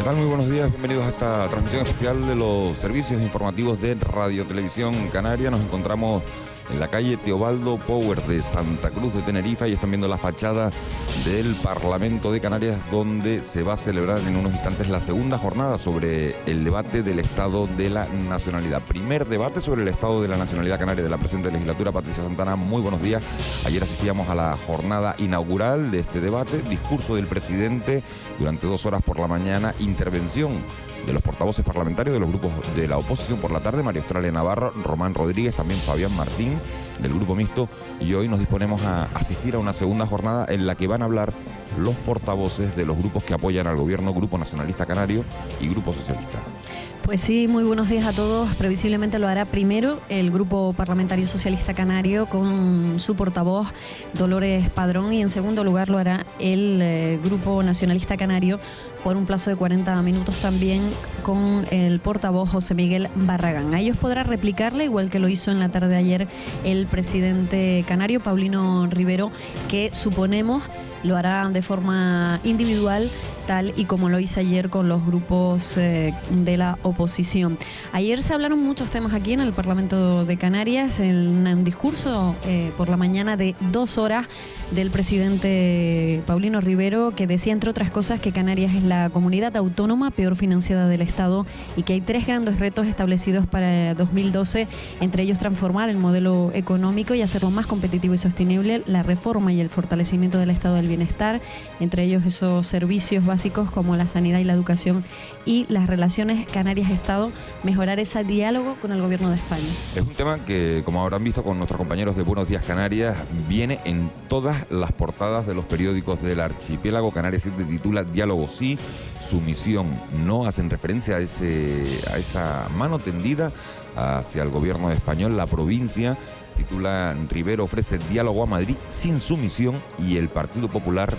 tal? Muy buenos días, bienvenidos a esta transmisión especial de los servicios informativos de Radio Televisión Canaria. Nos encontramos en la calle Teobaldo Power de Santa Cruz de Tenerife y están viendo la fachada del Parlamento de Canarias, donde se va a celebrar en unos instantes la segunda jornada sobre el debate del Estado de la Nacionalidad. Primer debate sobre el Estado de la Nacionalidad canaria de la presente legislatura. Patricia Santana, muy buenos días. Ayer asistíamos a la jornada inaugural de este debate, discurso del presidente durante 2 horas por la mañana, intervención de los portavoces parlamentarios de los grupos de la oposición por la tarde, María Australia Navarro, Román Rodríguez, también Fabián Martín del Grupo Mixto, y hoy nos disponemos a asistir a una segunda jornada en la que van a hablar los portavoces de los grupos que apoyan al gobierno, Grupo Nacionalista Canario y Grupo Socialista. Pues sí, muy buenos días a todos. Previsiblemente lo hará primero el Grupo Parlamentario Socialista Canario con su portavoz Dolores Padrón, y en segundo lugar lo hará el Grupo Nacionalista Canario por un plazo de 40 minutos también con el portavoz José Miguel Barragán. A ellos podrá replicarle, igual que lo hizo en la tarde de ayer el presidente canario, Paulino Rivero, que suponemos lo hará de forma individual, tal y como lo hice ayer con los grupos de la oposición. Ayer se hablaron muchos temas aquí en el Parlamento de Canarias, en un discurso por la mañana de 2 horas del presidente Paulino Rivero, que decía, entre otras cosas, que Canarias es la comunidad autónoma peor financiada del Estado y que hay 3 grandes retos establecidos para 2012, entre ellos transformar el modelo económico y hacerlo más competitivo y sostenible, la reforma y el fortalecimiento del estado del bienestar, entre ellos esos servicios básicos como la sanidad y la educación, y las relaciones Canarias-Estado, mejorar ese diálogo con el gobierno de España. Es un tema que, como habrán visto con nuestros compañeros de Buenos Días Canarias, viene en todas las portadas de los periódicos del archipiélago. Canarias se titula Diálogo sí, sumisión no. Hacen referencia a esa mano tendida hacia el gobierno español. La provincia titula Rivero ofrece diálogo a Madrid sin sumisión, y el Partido Popular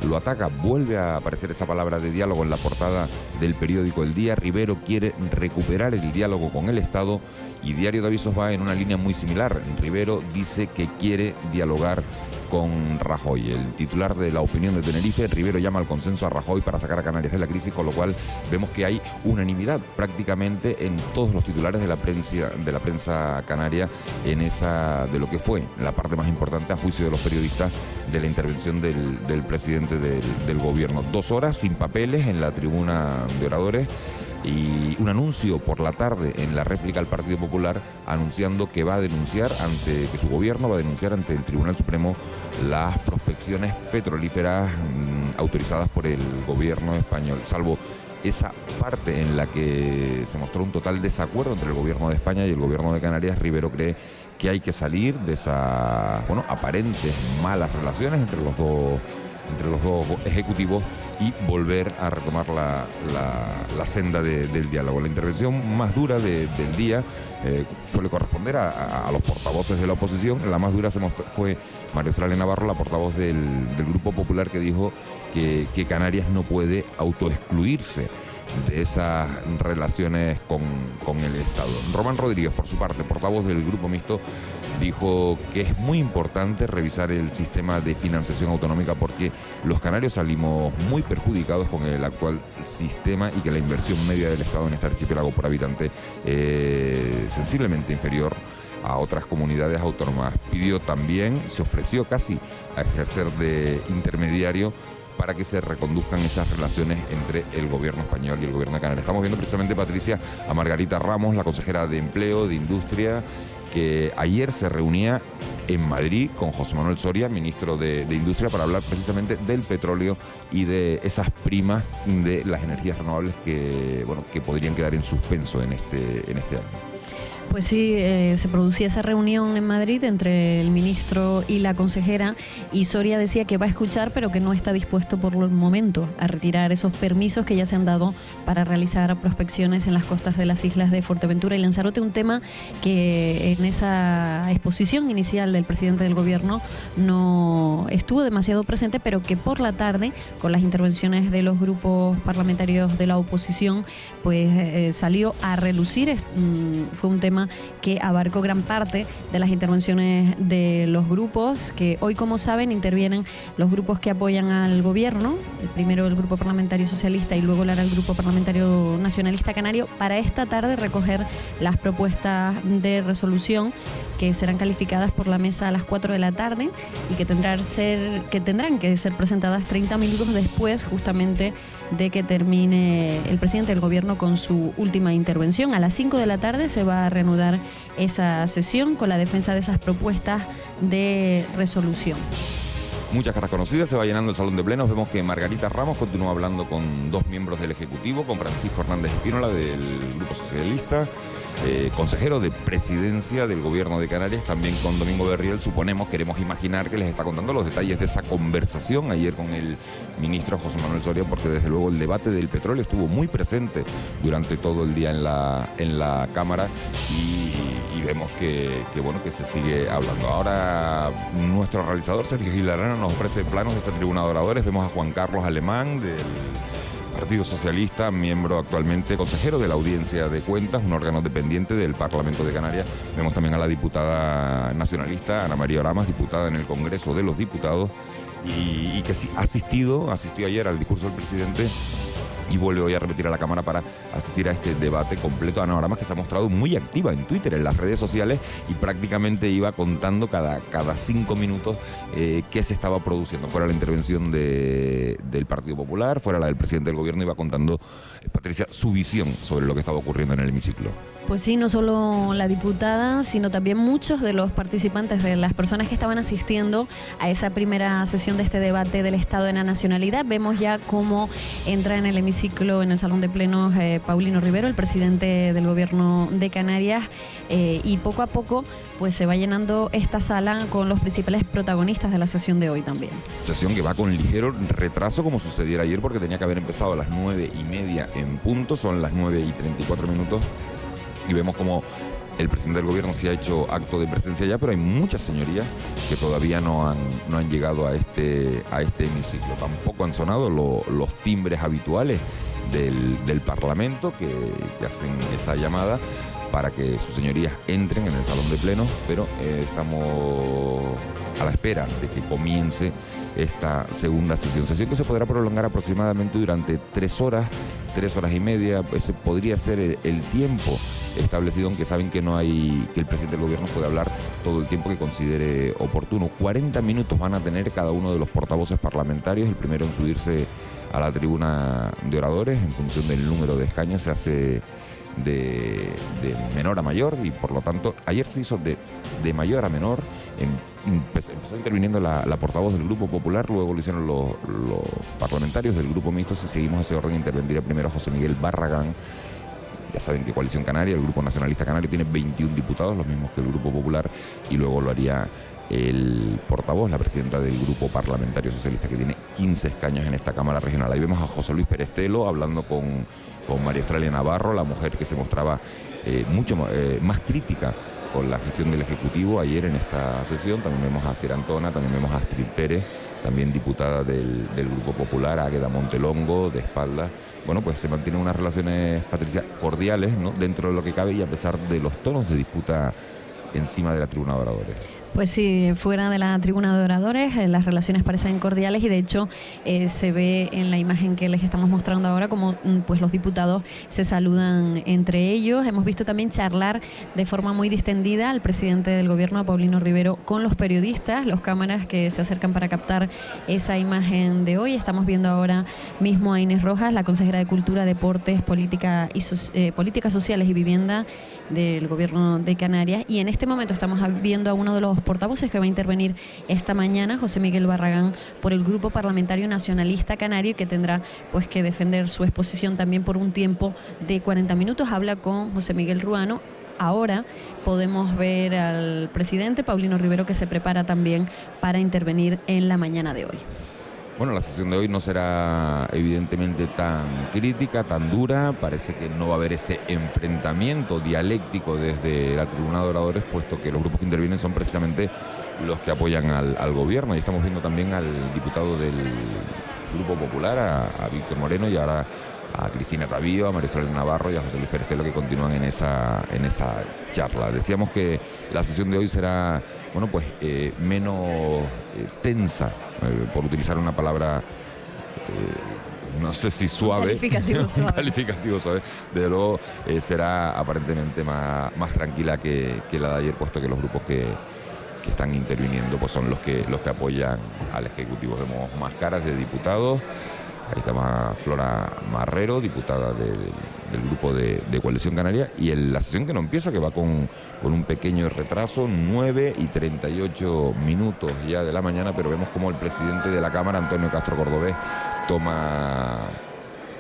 lo ataca. Vuelve a aparecer esa palabra de diálogo en la portada del periódico El Día. Rivero quiere recuperar el diálogo con el Estado, y Diario de Avisos va en una línea muy similar. Rivero dice que quiere dialogar con Rajoy. El titular de La Opinión de Tenerife, Rivero llama al consenso a Rajoy para sacar a Canarias de la crisis, con lo cual vemos que hay unanimidad prácticamente en todos los titulares de la prensa canaria en esa, de lo que fue la parte más importante, a juicio de los periodistas, de la intervención del presidente del gobierno. 2 horas sin papeles en la tribuna de oradores, y un anuncio por la tarde en la réplica al Partido Popular anunciando que va a denunciar que su gobierno va a denunciar ante el Tribunal Supremo las prospecciones petrolíferas autorizadas por el gobierno español. Salvo esa parte en la que se mostró un total desacuerdo entre el gobierno de España y el gobierno de Canarias, Rivero cree que hay que salir de esas aparentes malas relaciones entre los dos ejecutivos y volver a retomar la senda del diálogo. La intervención más dura del día suele corresponder a los portavoces de la oposición. La más dura fue María Australia Navarro, la portavoz del Grupo Popular, que dijo que Canarias no puede autoexcluirse de esas relaciones con el Estado. Román Rodríguez, por su parte, portavoz del Grupo Mixto, dijo que es muy importante revisar el sistema de financiación autonómica, porque los canarios salimos muy perjudicados con el actual sistema y que la inversión media del Estado en este archipiélago por habitante es sensiblemente inferior a otras comunidades autónomas. Se ofreció casi a ejercer de intermediario para que se reconduzcan esas relaciones entre el gobierno español y el gobierno de Canarias. Estamos viendo precisamente, Patricia, a Margarita Ramos, la consejera de Empleo, de Industria, que ayer se reunía en Madrid con José Manuel Soria, ministro de Industria, para hablar precisamente del petróleo y de esas primas de las energías renovables que podrían quedar en suspenso en este año. Pues sí, se producía esa reunión en Madrid entre el ministro y la consejera, y Soria decía que va a escuchar, pero que no está dispuesto por el momento a retirar esos permisos que ya se han dado para realizar prospecciones en las costas de las islas de Fuerteventura y Lanzarote, un tema que en esa exposición inicial del presidente del gobierno no estuvo demasiado presente, pero que por la tarde, con las intervenciones de los grupos parlamentarios de la oposición, pues salió a relucir. Fue un tema tema que abarcó gran parte de las intervenciones de los grupos, que hoy, como saben, intervienen los grupos que apoyan al gobierno, primero el Grupo Parlamentario Socialista y luego el Grupo Parlamentario Nacionalista Canario, para esta tarde recoger las propuestas de resolución que serán calificadas por la mesa a las 4 de la tarde y que tendrán que ser presentadas 30 minutos después justamente de que termine el presidente del gobierno con su última intervención. A las 5 de la tarde se va a reanudar esa sesión con la defensa de esas propuestas de resolución. Muchas caras conocidas, se va llenando el salón de plenos. Vemos que Margarita Ramos continúa hablando con dos miembros del Ejecutivo, con Francisco Hernández Espínola del Grupo Socialista, consejero de presidencia del gobierno de Canarias, también con Domingo Berriel. Queremos imaginar que les está contando los detalles de esa conversación ayer con el ministro José Manuel Soria, porque desde luego el debate del petróleo estuvo muy presente durante todo el día en la Cámara y vemos que se sigue hablando. Ahora nuestro realizador Sergio Gilarano nos ofrece planos de esa tribuna de oradores. Vemos a Juan Carlos Alemán del Partido Socialista, miembro actualmente, consejero de la Audiencia de Cuentas, un órgano dependiente del Parlamento de Canarias. Vemos también a la diputada nacionalista Ana María Oramas, diputada en el Congreso de los Diputados, y que sí, asistió ayer al discurso del presidente y vuelve hoy a repetir a la Cámara para asistir a este debate completo. Ana Oramas, que se ha mostrado muy activa en Twitter, en las redes sociales, y prácticamente iba contando cada 5 minutos qué se estaba produciendo. Fuera la intervención del Partido Popular, fuera la del presidente del gobierno, iba contando, Patricia, su visión sobre lo que estaba ocurriendo en el hemiciclo. Pues sí, no solo la diputada, sino también muchos de los participantes, de las personas que estaban asistiendo a esa primera sesión de este debate del Estado de la Nacionalidad. Vemos ya cómo entra en el hemiciclo, en el salón de plenos, Paulino Rivero, el presidente del gobierno de Canarias, y poco a poco pues se va llenando esta sala con los principales protagonistas de la sesión de hoy también. Sesión que va con ligero retraso, como sucediera ayer, porque tenía que haber empezado a las 9:30 en punto, son las 9:34, y vemos como el presidente del gobierno sí ha hecho acto de presencia ya, pero hay muchas señorías que todavía no han llegado a este hemiciclo. Tampoco han sonado los timbres habituales del Parlamento que hacen esa llamada para que sus señorías entren en el salón de plenos, pero estamos a la espera de que comience esta segunda sesión que se podrá prolongar aproximadamente durante 3 horas y media. Ese podría ser el tiempo establecido, aunque saben que el presidente del gobierno puede hablar todo el tiempo que considere oportuno. 40 minutos van a tener cada uno de los portavoces parlamentarios. El primero en subirse a la tribuna de oradores, en función del número de escaños, se hace de menor a mayor, y por lo tanto ayer se hizo de mayor a menor. Empezó interviniendo la portavoz del Grupo Popular, luego lo hicieron los parlamentarios del Grupo Mixto. Si seguimos ese orden, intervendría primero José Miguel Barragán. Ya saben que Coalición Canaria, el Grupo Nacionalista Canario, tiene 21 diputados, los mismos que el Grupo Popular, y luego lo haría el portavoz, la presidenta del Grupo Parlamentario Socialista, que tiene 15 escaños en esta Cámara Regional. Ahí vemos a José Luis Perestelo hablando con María Australia Navarro, la mujer que se mostraba mucho más crítica con la gestión del Ejecutivo ayer en esta sesión. También vemos a Cira Antona, también vemos a Astrid Pérez, también diputada del Grupo Popular, Águeda Montelongo, de espaldas. Bueno, pues se mantienen unas relaciones, Patricia, cordiales, ¿no?, dentro de lo que cabe, y a pesar de los tonos de disputa encima de la tribuna de oradores. Pues sí, fuera de la tribuna de oradores las relaciones parecen cordiales, y de hecho se ve en la imagen que les estamos mostrando ahora como pues los diputados se saludan entre ellos. Hemos visto también charlar de forma muy distendida al presidente del gobierno, a Paulino Rivero, con los periodistas, los cámaras que se acercan para captar esa imagen de hoy. Estamos viendo ahora mismo a Inés Rojas, la consejera de Cultura, Deportes, Políticas Sociales y Vivienda del gobierno de Canarias, y en este momento estamos viendo a uno de los portavoces que va a intervenir esta mañana, José Miguel Barragán, por el Grupo Parlamentario Nacionalista Canario, y que tendrá pues que defender su exposición también por un tiempo de 40 minutos. Habla con José Miguel Ruano. Ahora podemos ver al presidente Paulino Rivero, que se prepara también para intervenir en la mañana de hoy. Bueno, la sesión de hoy no será evidentemente tan crítica, tan dura. Parece que no va a haber ese enfrentamiento dialéctico desde la tribuna de oradores, puesto que los grupos que intervienen son precisamente los que apoyan al gobierno. Y estamos viendo también al diputado del Grupo Popular, a Víctor Moreno, y ahora a Cristina Tavío, a María Estrella Navarro y a José Luis Pérez Telo, que continúan en esa charla. Decíamos que la sesión de hoy será, bueno, pues menos tensa, por utilizar una palabra, no sé si suave, un calificativo suave, de luego será aparentemente más tranquila que la de ayer, puesto que los grupos que están interviniendo pues son los que apoyan al Ejecutivo. Vemos más caras de diputados. Ahí está Flora Marrero, diputada del grupo de Coalición Canaria, y la sesión que no empieza, que va con un pequeño retraso, 9:38 ya de la mañana, pero vemos como el presidente de la Cámara, Antonio Castro Cordobés, toma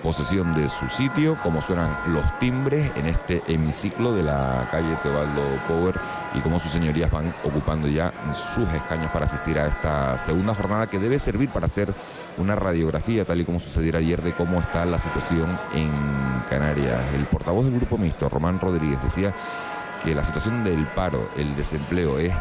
posesión de su sitio, cómo suenan los timbres en este hemiciclo de la calle Teobaldo Power y cómo sus señorías van ocupando ya sus escaños para asistir a esta segunda jornada, que debe servir para hacer una radiografía, tal y como sucediera ayer, de cómo está la situación en Canarias. El portavoz del Grupo Mixto, Román Rodríguez, decía que la situación del paro, el desempleo, es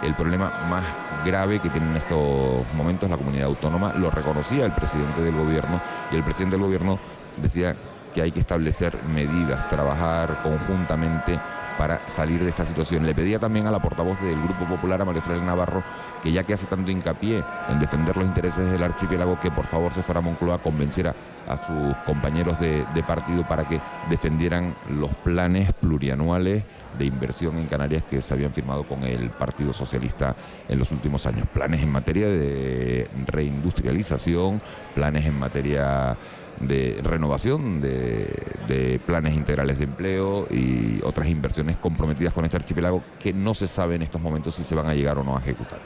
el problema más grave que tiene en estos momentos la comunidad autónoma. Lo reconocía el presidente del gobierno, y el presidente del gobierno decía que hay que establecer medidas, trabajar conjuntamente para salir de esta situación. Le pedía también a la portavoz del Grupo Popular, a María Estrella Navarro, que ya que hace tanto hincapié en defender los intereses del archipiélago, que por favor se fuera a Moncloa, convenciera a sus compañeros de partido para que defendieran los planes plurianuales de inversión en Canarias que se habían firmado con el Partido Socialista en los últimos años. Planes en materia de reindustrialización, planes en materia de renovación, de planes integrales de empleo y otras inversiones comprometidas con este archipiélago que no se sabe en estos momentos si se van a llegar o no a ejecutar.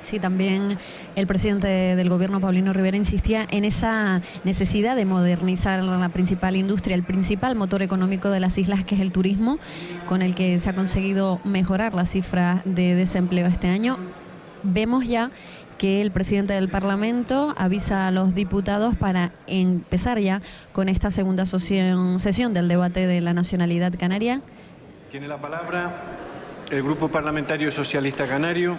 Sí, también el presidente del gobierno, Paulino Rivera, insistía en esa necesidad de modernizar la principal industria, el principal motor económico de las islas, que es el turismo, con el que se ha conseguido mejorar la cifra de desempleo este año. Vemos ya que el presidente del Parlamento avisa a los diputados para empezar ya con esta segunda sesión del debate de la nacionalidad canaria. Tiene la palabra el Grupo Parlamentario Socialista Canario,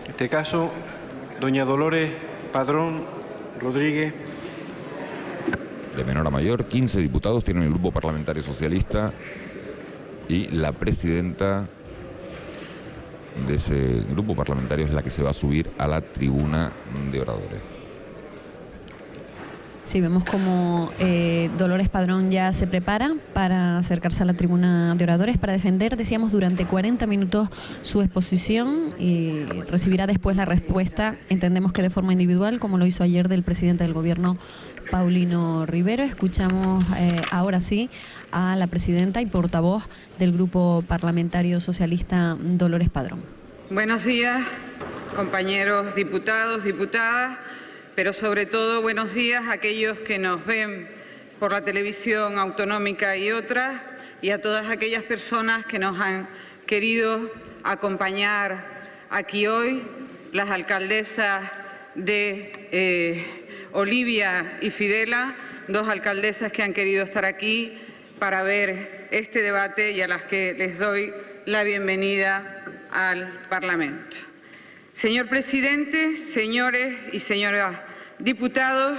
en este caso, doña Dolores Padrón Rodríguez. De menor a mayor, 15 diputados tienen el Grupo Parlamentario Socialista, y la presidenta de ese grupo parlamentario es la que se va a subir a la tribuna de oradores. Sí, vemos como Dolores Padrón ya se prepara para acercarse a la tribuna de oradores para defender, decíamos, durante 40 minutos su exposición, y recibirá después la respuesta, entendemos que de forma individual, como lo hizo ayer, del presidente del gobierno, Paulino Rivera. Escuchamos ahora sí a la presidenta y portavoz del Grupo Parlamentario Socialista, Dolores Padrón. Buenos días, compañeros diputados, diputadas, pero sobre todo buenos días a aquellos que nos ven por la televisión autonómica y otras, y a todas aquellas personas que nos han querido acompañar aquí hoy, las alcaldesas de Olivia y Fidela, dos alcaldesas que han querido estar aquí para ver este debate y a las que les doy la bienvenida al Parlamento. Señor presidente, señores y señoras diputados,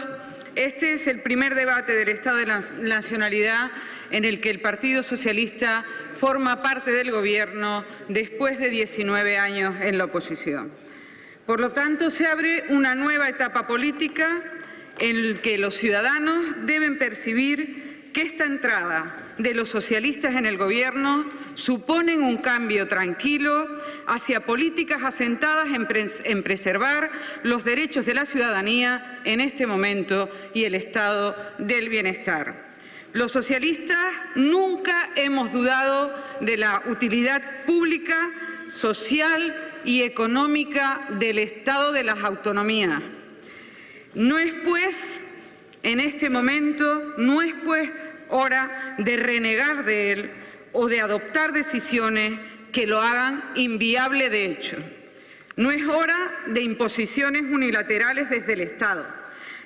este es el primer debate del Estado de la Nacionalidad en el que el Partido Socialista forma parte del Gobierno después de 19 años en la oposición. Por lo tanto, se abre una nueva etapa política en la que los ciudadanos deben percibir que esta entrada de los socialistas en el Gobierno suponen un cambio tranquilo hacia políticas asentadas en preservar los derechos de la ciudadanía en este momento y el estado del bienestar. Los socialistas nunca hemos dudado de la utilidad pública, social y económica del Estado de las autonomías. No es pues, en este momento, no es pues hora de renegar de él o de adoptar decisiones que lo hagan inviable de hecho. No es hora de imposiciones unilaterales desde el Estado,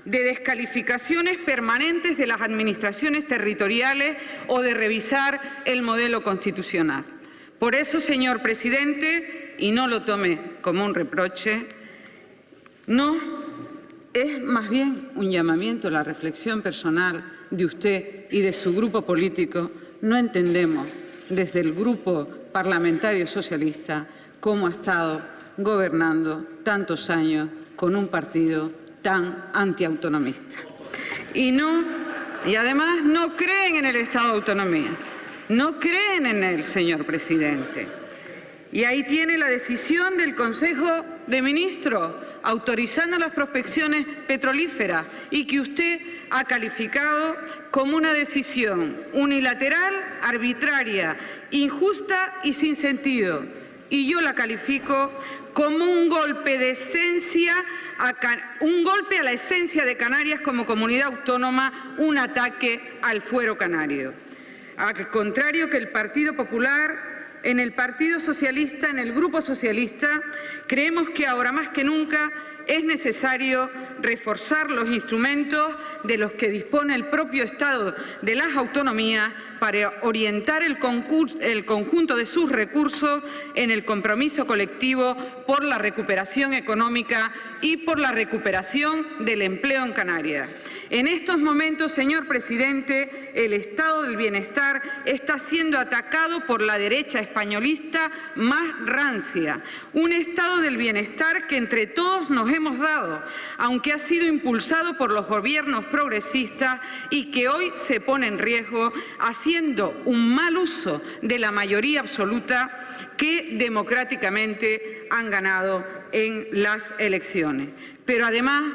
de descalificaciones permanentes de las administraciones territoriales o de revisar el modelo constitucional. Por eso, señor presidente, y no lo tome como un reproche, no es más bien un llamamiento a la reflexión personal de usted y de su grupo político, no entendemos desde el Grupo Parlamentario Socialista cómo ha estado gobernando tantos años con un partido tan antiautonomista. Y además no creen en el Estado de Autonomía, no creen en él, señor presidente. Y ahí tiene la decisión del Consejo de Ministros autorizando las prospecciones petrolíferas y que usted ha calificado como una decisión unilateral, arbitraria, injusta y sin sentido. Y yo la califico como un golpe de esencia, un golpe a la esencia de Canarias como comunidad autónoma, un ataque al fuero canario. Al contrario que el Partido Popular, en el Partido Socialista, en el Grupo Socialista, creemos que ahora más que nunca es necesario reforzar los instrumentos de los que dispone el propio Estado de las autonomías para orientar el conjunto de sus recursos en el compromiso colectivo por la recuperación económica y por la recuperación del empleo en Canarias. En estos momentos, señor presidente, el estado del bienestar está siendo atacado por la derecha españolista más rancia. Un estado del bienestar que entre todos nos hemos dado, aunque ha sido impulsado por los gobiernos progresistas y que hoy se pone en riesgo haciendo un mal uso de la mayoría absoluta que democráticamente han ganado en las elecciones. Pero además,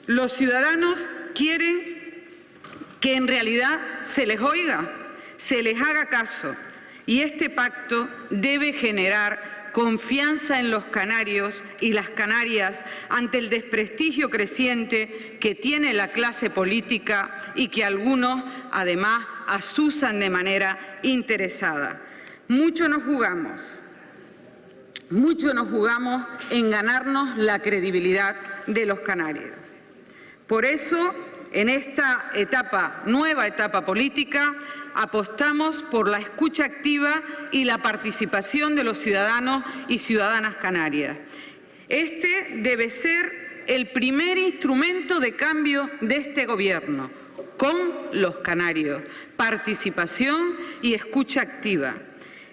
los ciudadanos quieren que en realidad se les oiga, se les haga caso, y este pacto debe generar confianza en los canarios y las canarias ante el desprestigio creciente que tiene la clase política y que algunos además asusan de manera interesada. Mucho nos jugamos en ganarnos la credibilidad de los canarios. Por eso, en esta nueva etapa política, apostamos por la escucha activa y la participación de los ciudadanos y ciudadanas canarias. Este debe ser el primer instrumento de cambio de este Gobierno, con los canarios, participación y escucha activa.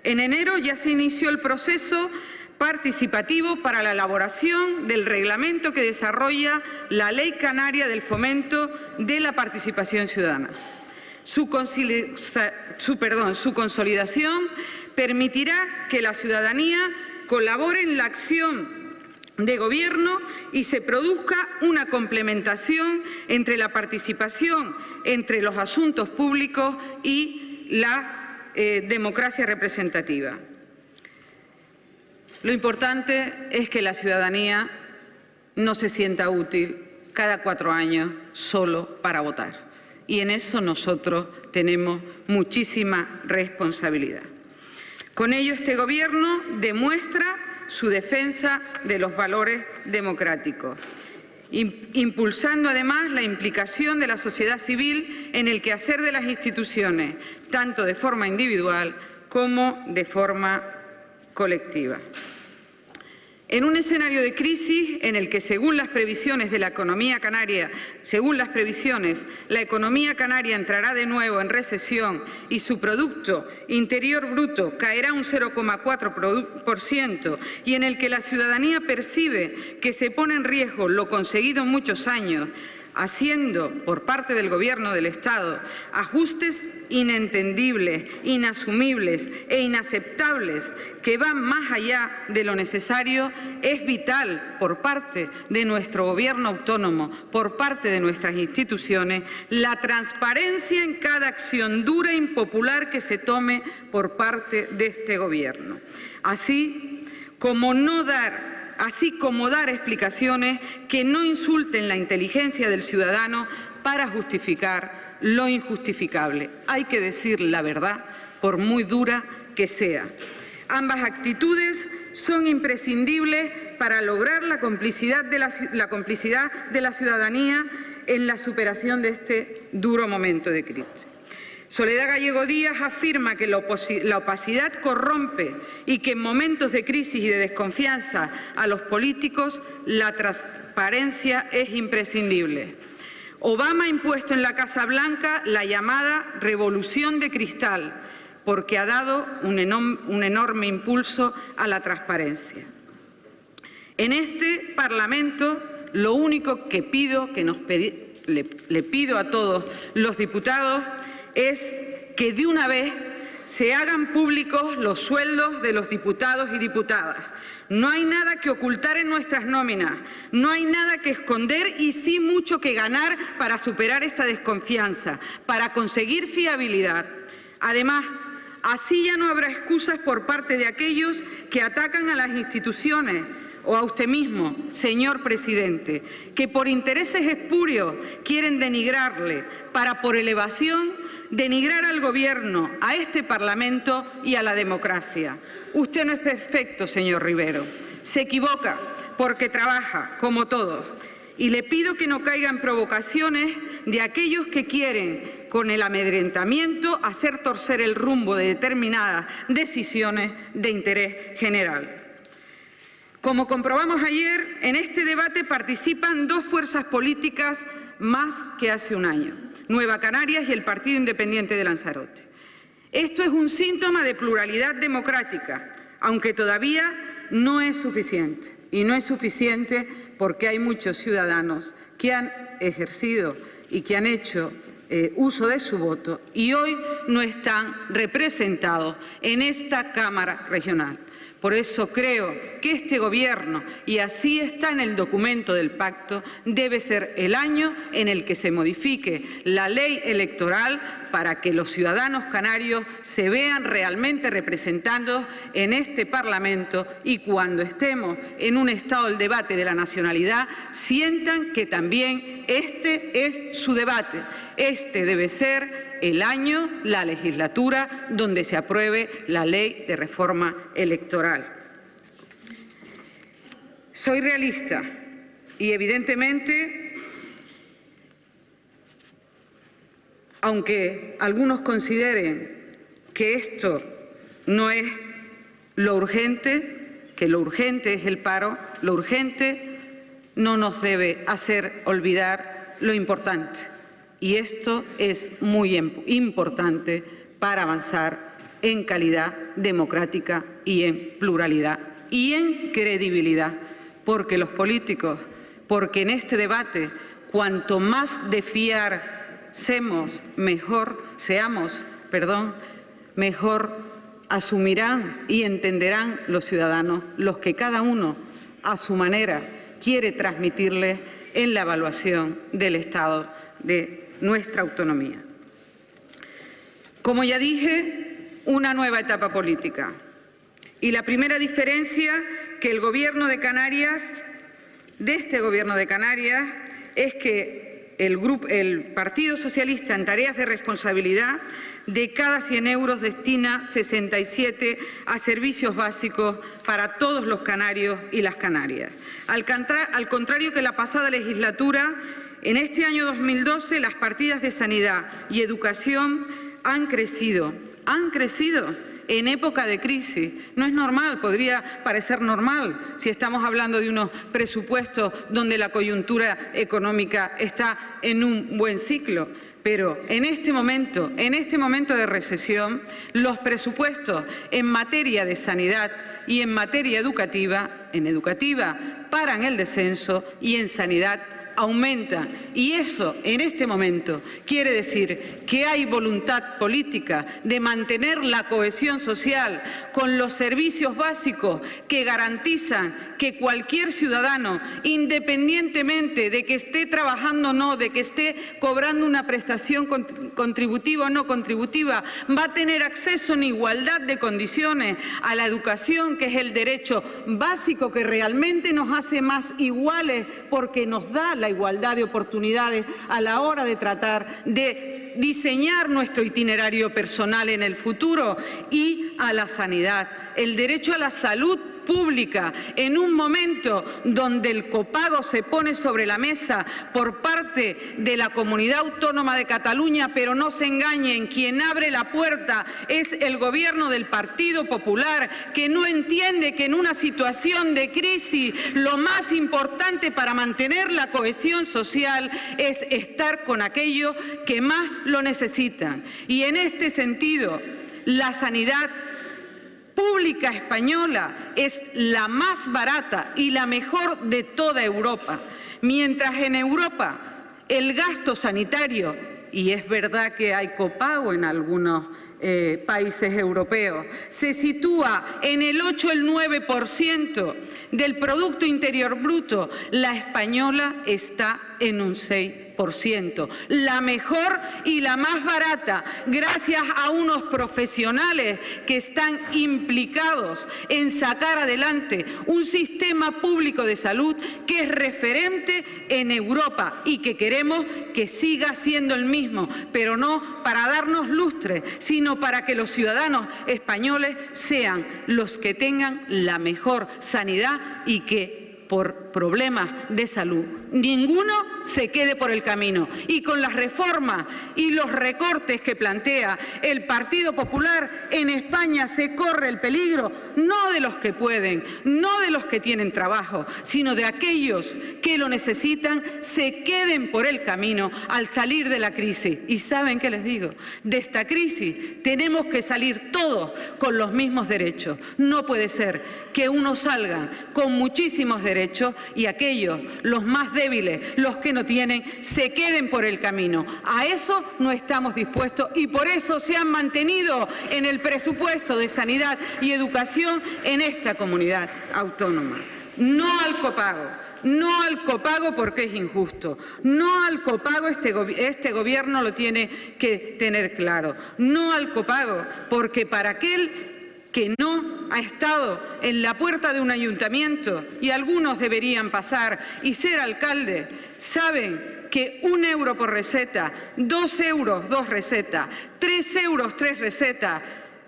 En enero ya se inició el proceso participativo para la elaboración del reglamento que desarrolla la Ley Canaria del Fomento de la Participación Ciudadana. Su consolidación permitirá que la ciudadanía colabore en la acción de Gobierno y se produzca una complementación entre la participación entre los asuntos públicos y la democracia representativa. Lo importante es que la ciudadanía no se sienta útil cada 4 años solo para votar. Y en eso nosotros tenemos muchísima responsabilidad. Con ello, este Gobierno demuestra su defensa de los valores democráticos, impulsando además la implicación de la sociedad civil en el quehacer de las instituciones, tanto de forma individual como de forma colectiva. En un escenario de crisis en el que, según las previsiones de la economía canaria, la economía canaria entrará de nuevo en recesión y su Producto Interior Bruto caerá un 0,4% y en el que la ciudadanía percibe que se pone en riesgo lo conseguido en muchos años, haciendo por parte del Gobierno del Estado ajustes inentendibles, inasumibles e inaceptables que van más allá de lo necesario, es vital por parte de nuestro Gobierno autónomo, por parte de nuestras instituciones, la transparencia en cada acción dura e impopular que se tome por parte de este Gobierno. Así como dar explicaciones que no insulten la inteligencia del ciudadano para justificar lo injustificable. Hay que decir la verdad, por muy dura que sea. Ambas actitudes son imprescindibles para lograr la complicidad de la ciudadanía en la superación de este duro momento de crisis. Soledad Gallego Díaz afirma que la opacidad corrompe y que en momentos de crisis y de desconfianza a los políticos la transparencia es imprescindible. Obama ha impuesto en la Casa Blanca la llamada revolución de cristal, porque ha dado un enorme impulso a la transparencia. En este Parlamento, lo único que pido, le pido a todos los diputados, es que de una vez se hagan públicos los sueldos de los diputados y diputadas. No hay nada que ocultar en nuestras nóminas, no hay nada que esconder y sí mucho que ganar para superar esta desconfianza, para conseguir fiabilidad. Además, así ya no habrá excusas por parte de aquellos que atacan a las instituciones o a usted mismo, señor presidente, que por intereses espurios quieren denigrarle para, por elevación, denigrar al Gobierno, a este Parlamento y a la democracia. Usted no es perfecto, señor Rivero. Se equivoca porque trabaja, como todos. Y le pido que no caiga en provocaciones de aquellos que quieren, con el amedrentamiento, hacer torcer el rumbo de determinadas decisiones de interés general. Como comprobamos ayer, en este debate participan dos fuerzas políticas más que hace un año: Nueva Canarias y el Partido Independiente de Lanzarote. Esto es un síntoma de pluralidad democrática, aunque todavía no es suficiente. Y no es suficiente porque hay muchos ciudadanos que han ejercido y que han hecho uso de su voto y hoy no están representados en esta Cámara Regional. Por eso creo que este Gobierno, y así está en el documento del pacto, debe ser el año en el que se modifique la ley electoral para que los ciudadanos canarios se vean realmente representados en este Parlamento y cuando estemos en un estado del debate de la nacionalidad sientan que también este es su debate. Este debe ser el año, la legislatura, donde se apruebe la ley de reforma electoral. Soy realista y, evidentemente, aunque algunos consideren que esto no es lo urgente, que lo urgente es el paro, lo urgente no nos debe hacer olvidar lo importante. Y esto es muy importante para avanzar en calidad democrática y en pluralidad y en credibilidad, porque los políticos, porque en este debate, cuanto más de fiar seamos, mejor asumirán y entenderán los ciudadanos, los que cada uno a su manera quiere transmitirles en la evaluación del estado de nuestra autonomía. Como ya dije, una nueva etapa política. Y la primera diferencia que el Gobierno de Canarias, es que el Partido Socialista en tareas de responsabilidad, de cada 100 euros destina 67 a servicios básicos para todos los canarios y las canarias. Al contrario que la pasada legislatura, en este año 2012 las partidas de sanidad y educación han crecido en época de crisis. No es normal, podría parecer normal si estamos hablando de unos presupuestos donde la coyuntura económica está en un buen ciclo. Pero en este momento de recesión, los presupuestos en materia de sanidad y en materia educativa, paran el descenso y en sanidad aumenta. Y eso, en este momento, quiere decir que hay voluntad política de mantener la cohesión social con los servicios básicos que garantizan que cualquier ciudadano, independientemente de que esté trabajando o no, de que esté cobrando una prestación contributiva o no contributiva, va a tener acceso en igualdad de condiciones a la educación, que es el derecho básico que realmente nos hace más iguales porque nos da la igualdad de oportunidades a la hora de tratar de diseñar nuestro itinerario personal en el futuro, y a la sanidad, el derecho a la salud pública en un momento donde el copago se pone sobre la mesa por parte de la Comunidad Autónoma de Cataluña, pero no se engañen, quien abre la puerta es el Gobierno del Partido Popular, que no entiende que en una situación de crisis lo más importante para mantener la cohesión social es estar con aquellos que más lo necesitan. Y en este sentido, la sanidad pública española es la más barata y la mejor de toda Europa. Mientras en Europa el gasto sanitario, y es verdad que hay copago en algunos países europeos, se sitúa en el 8 o el 9% del Producto Interior Bruto, la española está en un 6%, la mejor y la más barata, gracias a unos profesionales que están implicados en sacar adelante un sistema público de salud que es referente en Europa y que queremos que siga siendo el mismo, pero no para darnos lustre, sino para que los ciudadanos españoles sean los que tengan la mejor sanidad y que por problemas de salud ninguno se quede por el camino. Y con las reformas y los recortes que plantea el Partido Popular, en España se corre el peligro no de los que pueden, no de los que tienen trabajo, sino de aquellos que lo necesitan, se queden por el camino al salir de la crisis. Y ¿saben qué les digo? De esta crisis tenemos que salir todos con los mismos derechos. No puede ser que unos salgan con muchísimos derechos y aquellos, los más débiles, los que no tienen, se queden por el camino. A eso no estamos dispuestos y por eso se han mantenido en el presupuesto de sanidad y educación en esta comunidad autónoma. No al copago. No al copago porque es injusto. No al copago, este gobierno lo tiene que tener claro. No al copago porque para aquel que no ha estado en la puerta de un ayuntamiento, y algunos deberían pasar y ser alcalde, saben que 1 euro por receta, 2 euros 2 recetas, 3 euros 3 recetas,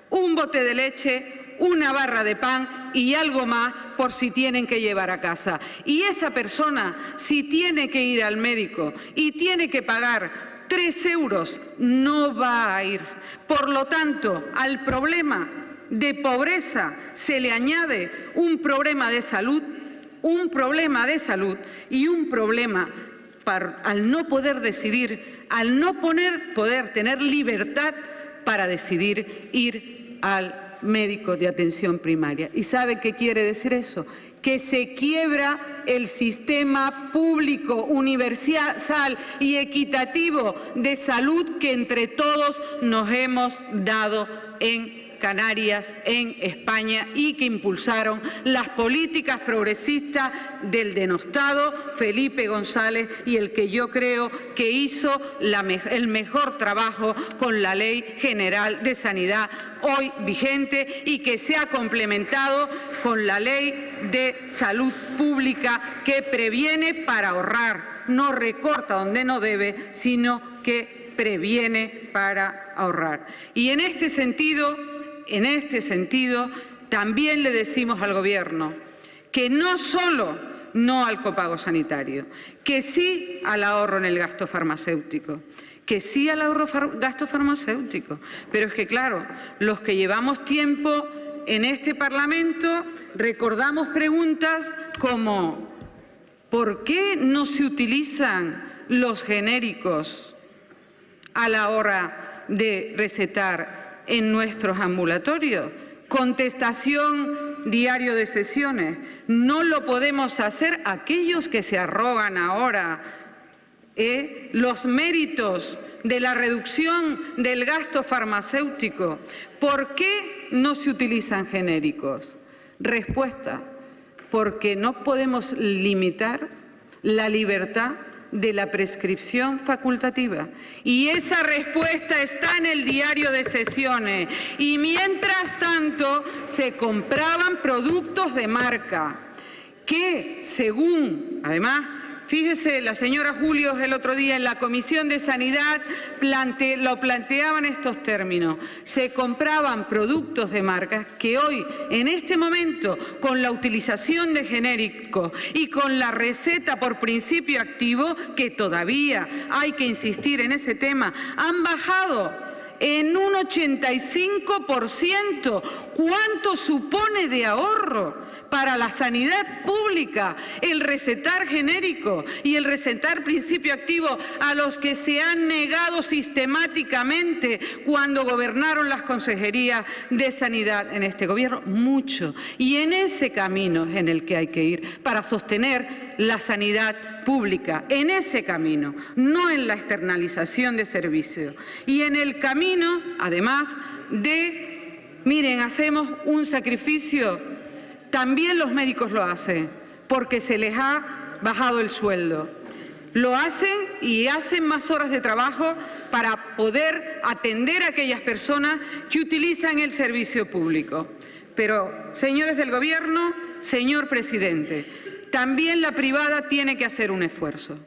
un bote de leche, una barra de pan y algo más por si tienen que llevar a casa. Y esa persona, si tiene que ir al médico y tiene que pagar 3 euros, no va a ir. Por lo tanto, al problema de pobreza se le añade un problema de salud y un problema al no poder decidir, al no poder tener libertad para decidir ir al médico de atención primaria. ¿Y sabe qué quiere decir eso? Que se quiebra el sistema público, universal y equitativo de salud que entre todos nos hemos dado en Canarias, en España, y que impulsaron las políticas progresistas del denostado Felipe González y el que yo creo que hizo el mejor trabajo con la Ley General de Sanidad hoy vigente y que se ha complementado con la Ley de Salud Pública que previene para ahorrar, no recorta donde no debe, sino que previene para ahorrar. Y en este sentido, también le decimos al Gobierno que no solo no al copago sanitario, que sí al ahorro en el gasto farmacéutico, Pero es que, claro, los que llevamos tiempo en este Parlamento recordamos preguntas como ¿por qué no se utilizan los genéricos a la hora de recetar en nuestros ambulatorios? Contestación, diario de sesiones. No lo podemos hacer aquellos que se arrogan ahora los méritos de la reducción del gasto farmacéutico. ¿Por qué no se utilizan genéricos? Respuesta, porque no podemos limitar la libertad de la prescripción facultativa. Y esa respuesta está en el diario de sesiones. Y mientras tanto se compraban productos de marca que, según, además, Fíjese, la señora Julios el otro día en la Comisión de Sanidad lo planteaban estos términos. Se compraban productos de marcas que hoy, en este momento, con la utilización de genéricos y con la receta por principio activo, que todavía hay que insistir en ese tema, han bajado en un 85%. ¿Cuánto supone de ahorro para la sanidad pública el recetar genérico y el recetar principio activo a los que se han negado sistemáticamente cuando gobernaron las consejerías de sanidad en este gobierno? Mucho. Y en ese camino es en el que hay que ir para sostener la sanidad pública, en ese camino, no en la externalización de servicios. Y en el camino, además de, miren, hacemos un sacrificio, también los médicos lo hacen, porque se les ha bajado el sueldo. Lo hacen y hacen más horas de trabajo para poder atender a aquellas personas que utilizan el servicio público. Pero, señores del Gobierno, señor presidente, también la privada tiene que hacer un esfuerzo.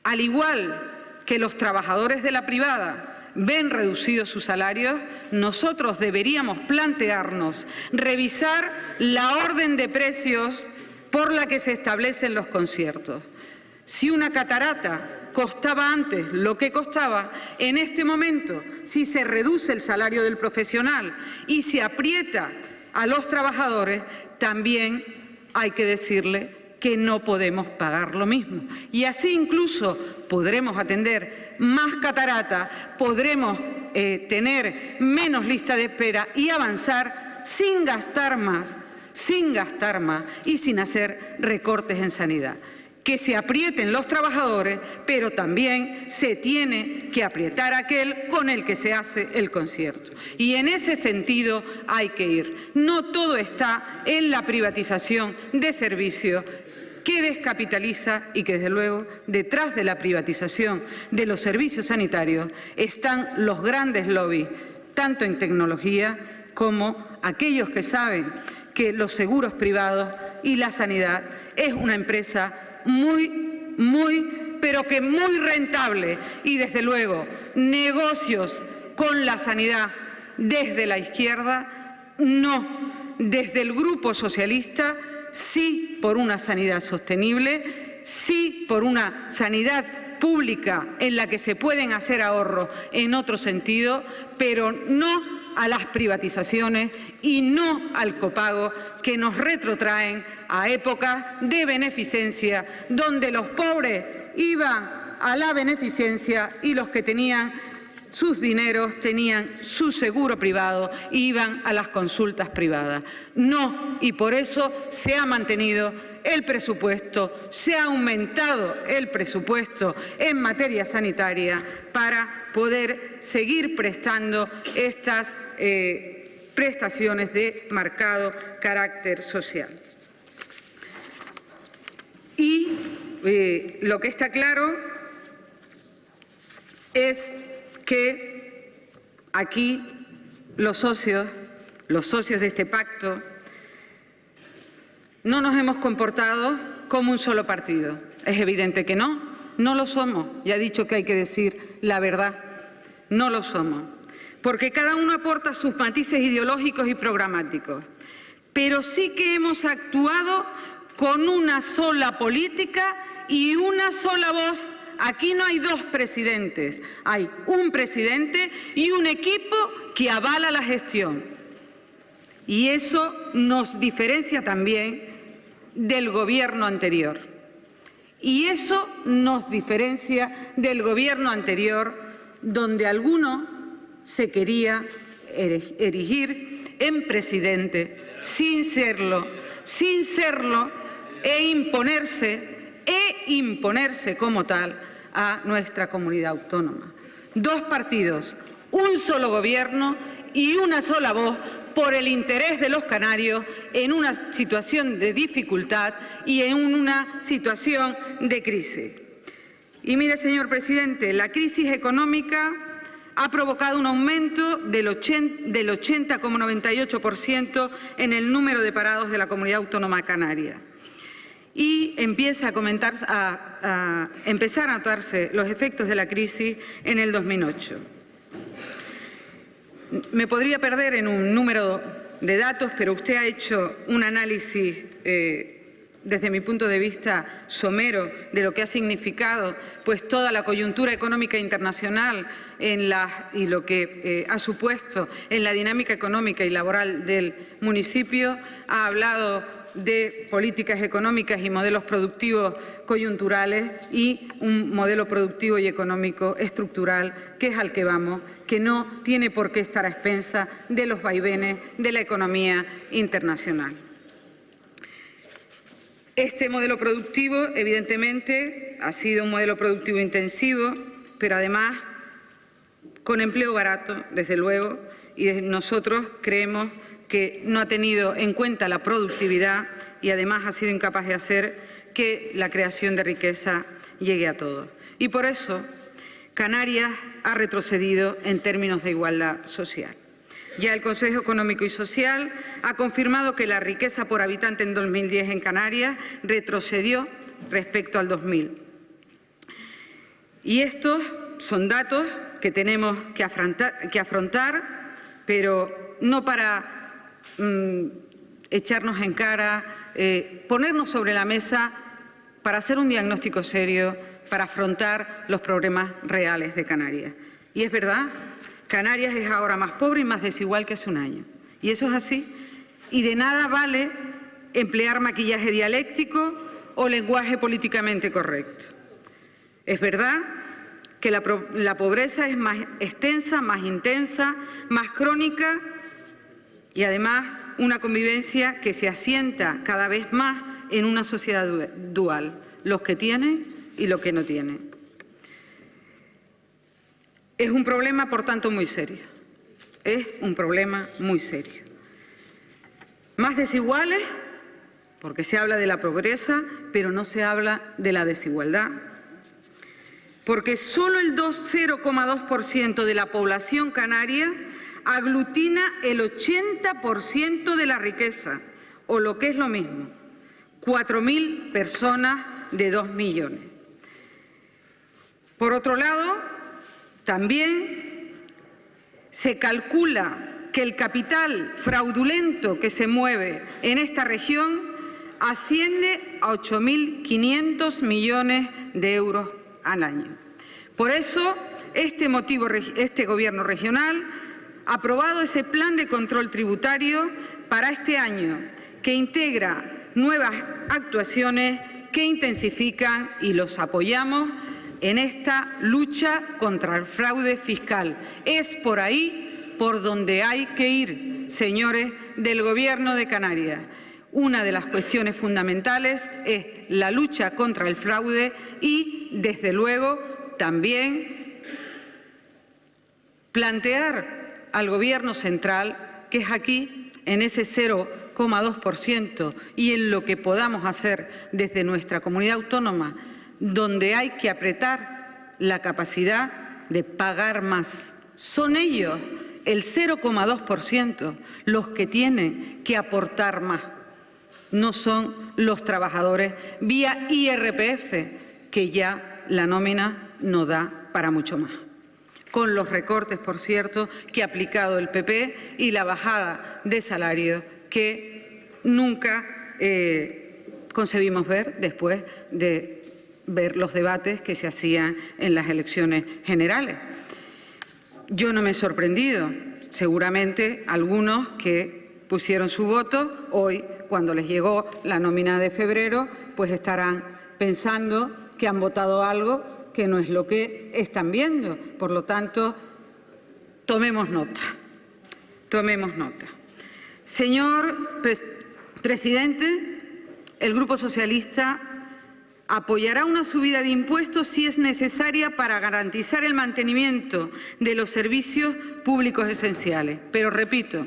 Al igual que los trabajadores de la privada ven reducidos sus salarios, nosotros deberíamos plantearnos revisar la orden de precios por la que se establecen los conciertos. Si una catarata costaba antes lo que costaba, en este momento, si se reduce el salario del profesional y se aprieta a los trabajadores, también hay que decirle que no podemos pagar lo mismo. Y así incluso podremos atender más catarata, podremos tener menos lista de espera y avanzar sin gastar más y sin hacer recortes en sanidad. Que se aprieten los trabajadores, pero también se tiene que aprietar aquel con el que se hace el concierto. Y en ese sentido hay que ir. No todo está en la privatización de servicios que descapitaliza y que, desde luego, detrás de la privatización de los servicios sanitarios están los grandes lobbies, tanto en tecnología como aquellos que saben que los seguros privados y la sanidad es una empresa pero que muy rentable, y desde luego negocios con la sanidad desde la izquierda, no. Desde el Grupo Socialista, sí por una sanidad sostenible, sí por una sanidad pública en la que se pueden hacer ahorros en otro sentido, pero no a las privatizaciones y no al copago que nos retrotraen a épocas de beneficencia, donde los pobres iban a la beneficencia y los que tenían sus dineros, tenían su seguro privado e iban a las consultas privadas. No, y por eso se ha mantenido el presupuesto, se ha aumentado el presupuesto en materia sanitaria para poder seguir prestando estas prestaciones de marcado carácter social. Y lo que está claro es que aquí los socios de este pacto no nos hemos comportado como un solo partido. Es evidente que no lo somos. Ya he dicho que hay que decir la verdad, no lo somos. Porque cada uno aporta sus matices ideológicos y programáticos. Pero sí que hemos actuado con una sola política y una sola voz. Aquí no hay dos presidentes, hay un presidente y un equipo que avala la gestión. Y eso nos diferencia también del gobierno anterior. Y eso nos diferencia del gobierno anterior, donde alguno se quería erigir en presidente sin serlo, e imponerse como tal a nuestra comunidad autónoma. Dos partidos, un solo gobierno y una sola voz por el interés de los canarios en una situación de dificultad y en una situación de crisis. Y mire, señor presidente, la crisis económica ha provocado un aumento del 80,98% en el número de parados de la comunidad autónoma canaria. y empieza a empezar a notarse los efectos de la crisis en el 2008. Me podría perder en un número de datos, pero usted ha hecho un análisis desde mi punto de vista somero de lo que ha significado pues toda la coyuntura económica internacional y lo que ha supuesto en la dinámica económica y laboral del municipio. Ha hablado de políticas económicas y modelos productivos coyunturales y un modelo productivo y económico estructural, que es al que vamos, que no tiene por qué estar a expensas de los vaivenes de la economía internacional. Este modelo productivo, evidentemente, ha sido un modelo productivo intensivo, pero además con empleo barato, desde luego, y nosotros creemos que no ha tenido en cuenta la productividad y además ha sido incapaz de hacer que la creación de riqueza llegue a todos. Y por eso Canarias ha retrocedido en términos de igualdad social. Ya el Consejo Económico y Social ha confirmado que la riqueza por habitante en 2010 en Canarias retrocedió respecto al 2000. Y estos son datos que tenemos que afrontar, pero no para echarnos en cara, ponernos sobre la mesa para hacer un diagnóstico serio, para afrontar los problemas reales de Canarias. Y es verdad, Canarias es ahora más pobre y más desigual que hace un año. Y eso es así. Y de nada vale emplear maquillaje dialéctico o lenguaje políticamente correcto. Es verdad que la pobreza es más extensa, más intensa, más crónica y además una convivencia que se asienta cada vez más en una sociedad dual, los que tienen y los que no tienen. Es un problema, por tanto, muy serio. Es un problema muy serio. Más desiguales, porque se habla de la pobreza, pero no se habla de la desigualdad. Porque solo el 0,2% de la población canaria aglutina el 80% de la riqueza, o lo que es lo mismo, 4.000 personas de 2 millones. Por otro lado, también se calcula que el capital fraudulento que se mueve en esta región asciende a 8.500 millones de euros al año. Por eso, este Gobierno regional ha aprobado ese plan de control tributario para este año, que integra nuevas actuaciones que intensifican y los apoyamos en esta lucha contra el fraude fiscal. Es por ahí por donde hay que ir, señores del Gobierno de Canarias. Una de las cuestiones fundamentales es la lucha contra el fraude y, desde luego, también plantear al Gobierno central, que es aquí, en ese 0,2% y en lo que podamos hacer desde nuestra comunidad autónoma, donde hay que apretar la capacidad de pagar más. Son ellos, el 0,2%, los que tienen que aportar más. No son los trabajadores vía IRPF, que ya la nómina no da para mucho más. Con los recortes, por cierto, que ha aplicado el PP y la bajada de salario que nunca concebimos ver después de ver los debates que se hacían en las elecciones generales. Yo no me he sorprendido, seguramente algunos que pusieron su voto hoy, cuando les llegó la nómina de febrero, pues estarán pensando que han votado algo que no es lo que están viendo. Por lo tanto, tomemos nota. Tomemos nota. Señor presidente, el Grupo Socialista apoyará una subida de impuestos si es necesaria para garantizar el mantenimiento de los servicios públicos esenciales. Pero repito,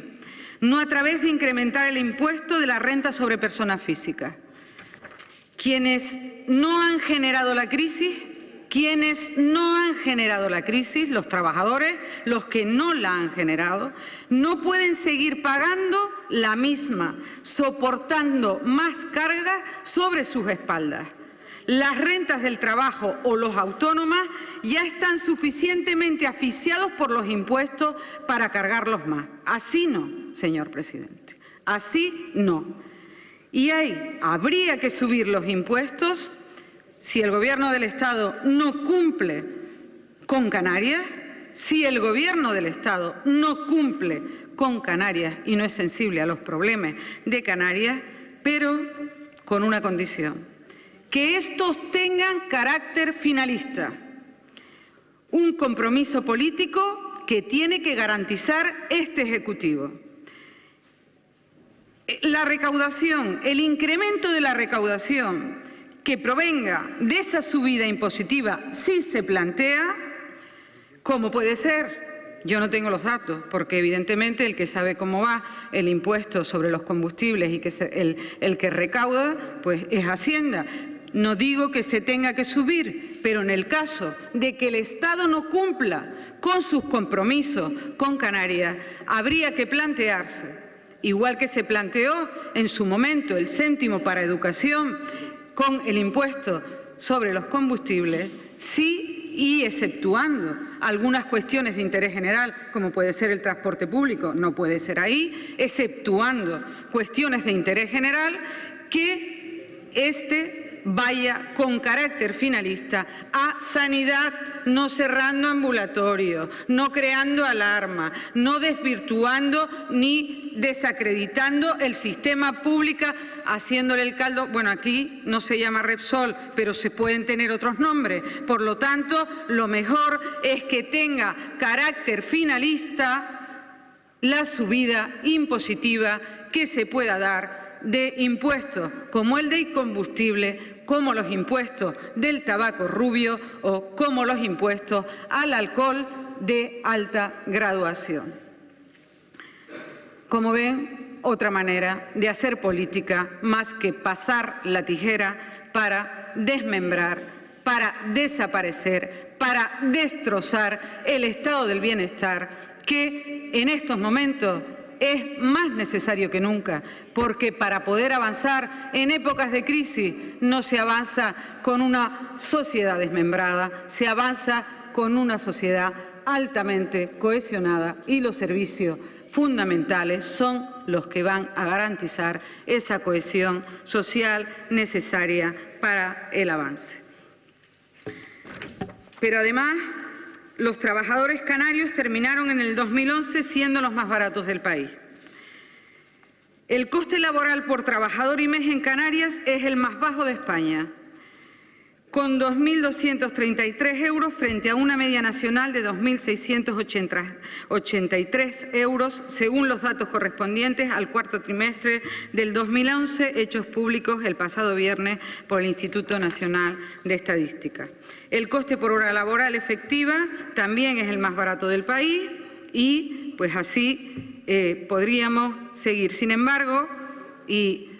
no a través de incrementar el impuesto de la renta sobre personas físicas. Quienes no han generado la crisis, Quienes no han generado la crisis, los trabajadores, los que no la han generado, no pueden seguir pagando la misma, soportando más cargas sobre sus espaldas. Las rentas del trabajo o los autónomos ya están suficientemente asfixiados por los impuestos para cargarlos más. Así no, señor presidente, así no. Y habría que subir los impuestos si el Gobierno del Estado no cumple con Canarias, si el Gobierno del Estado no cumple con Canarias y no es sensible a los problemas de Canarias, pero con una condición: que estos tengan carácter finalista, un compromiso político que tiene que garantizar este Ejecutivo. La recaudación, el incremento de la recaudación que provenga de esa subida impositiva, si se plantea, ¿cómo puede ser? Yo no tengo los datos, porque evidentemente el que sabe cómo va el impuesto sobre los combustibles y que es el que recauda, pues es Hacienda. No digo que se tenga que subir, pero en el caso de que el Estado no cumpla con sus compromisos con Canarias, habría que plantearse, igual que se planteó en su momento el céntimo para educación con el impuesto sobre los combustibles, sí, y exceptuando algunas cuestiones de interés general, como puede ser el transporte público, no puede ser ahí, exceptuando cuestiones de interés general, que vaya con carácter finalista a sanidad, no cerrando ambulatorios, no creando alarma, no desvirtuando ni desacreditando el sistema público, haciéndole el caldo. Bueno, aquí no se llama Repsol, pero se pueden tener otros nombres. Por lo tanto, lo mejor es que tenga carácter finalista la subida impositiva que se pueda dar de impuestos como el de combustible, como los impuestos del tabaco rubio o como los impuestos al alcohol de alta graduación. Como ven, otra manera de hacer política más que pasar la tijera para desmembrar, para desaparecer, para destrozar el estado del bienestar que en estos momentos es más necesario que nunca, porque para poder avanzar en épocas de crisis no se avanza con una sociedad desmembrada, se avanza con una sociedad altamente cohesionada y los servicios fundamentales son los que van a garantizar esa cohesión social necesaria para el avance. Pero además, los trabajadores canarios terminaron en el 2011 siendo los más baratos del país. El coste laboral por trabajador y mes en Canarias es el más bajo de España, con 2.233 euros frente a una media nacional de 2.683 euros, según los datos correspondientes al cuarto trimestre del 2011, hechos públicos el pasado viernes por el Instituto Nacional de Estadística. El coste por hora laboral efectiva también es el más barato del país y, pues así, podríamos seguir. Sin embargo, y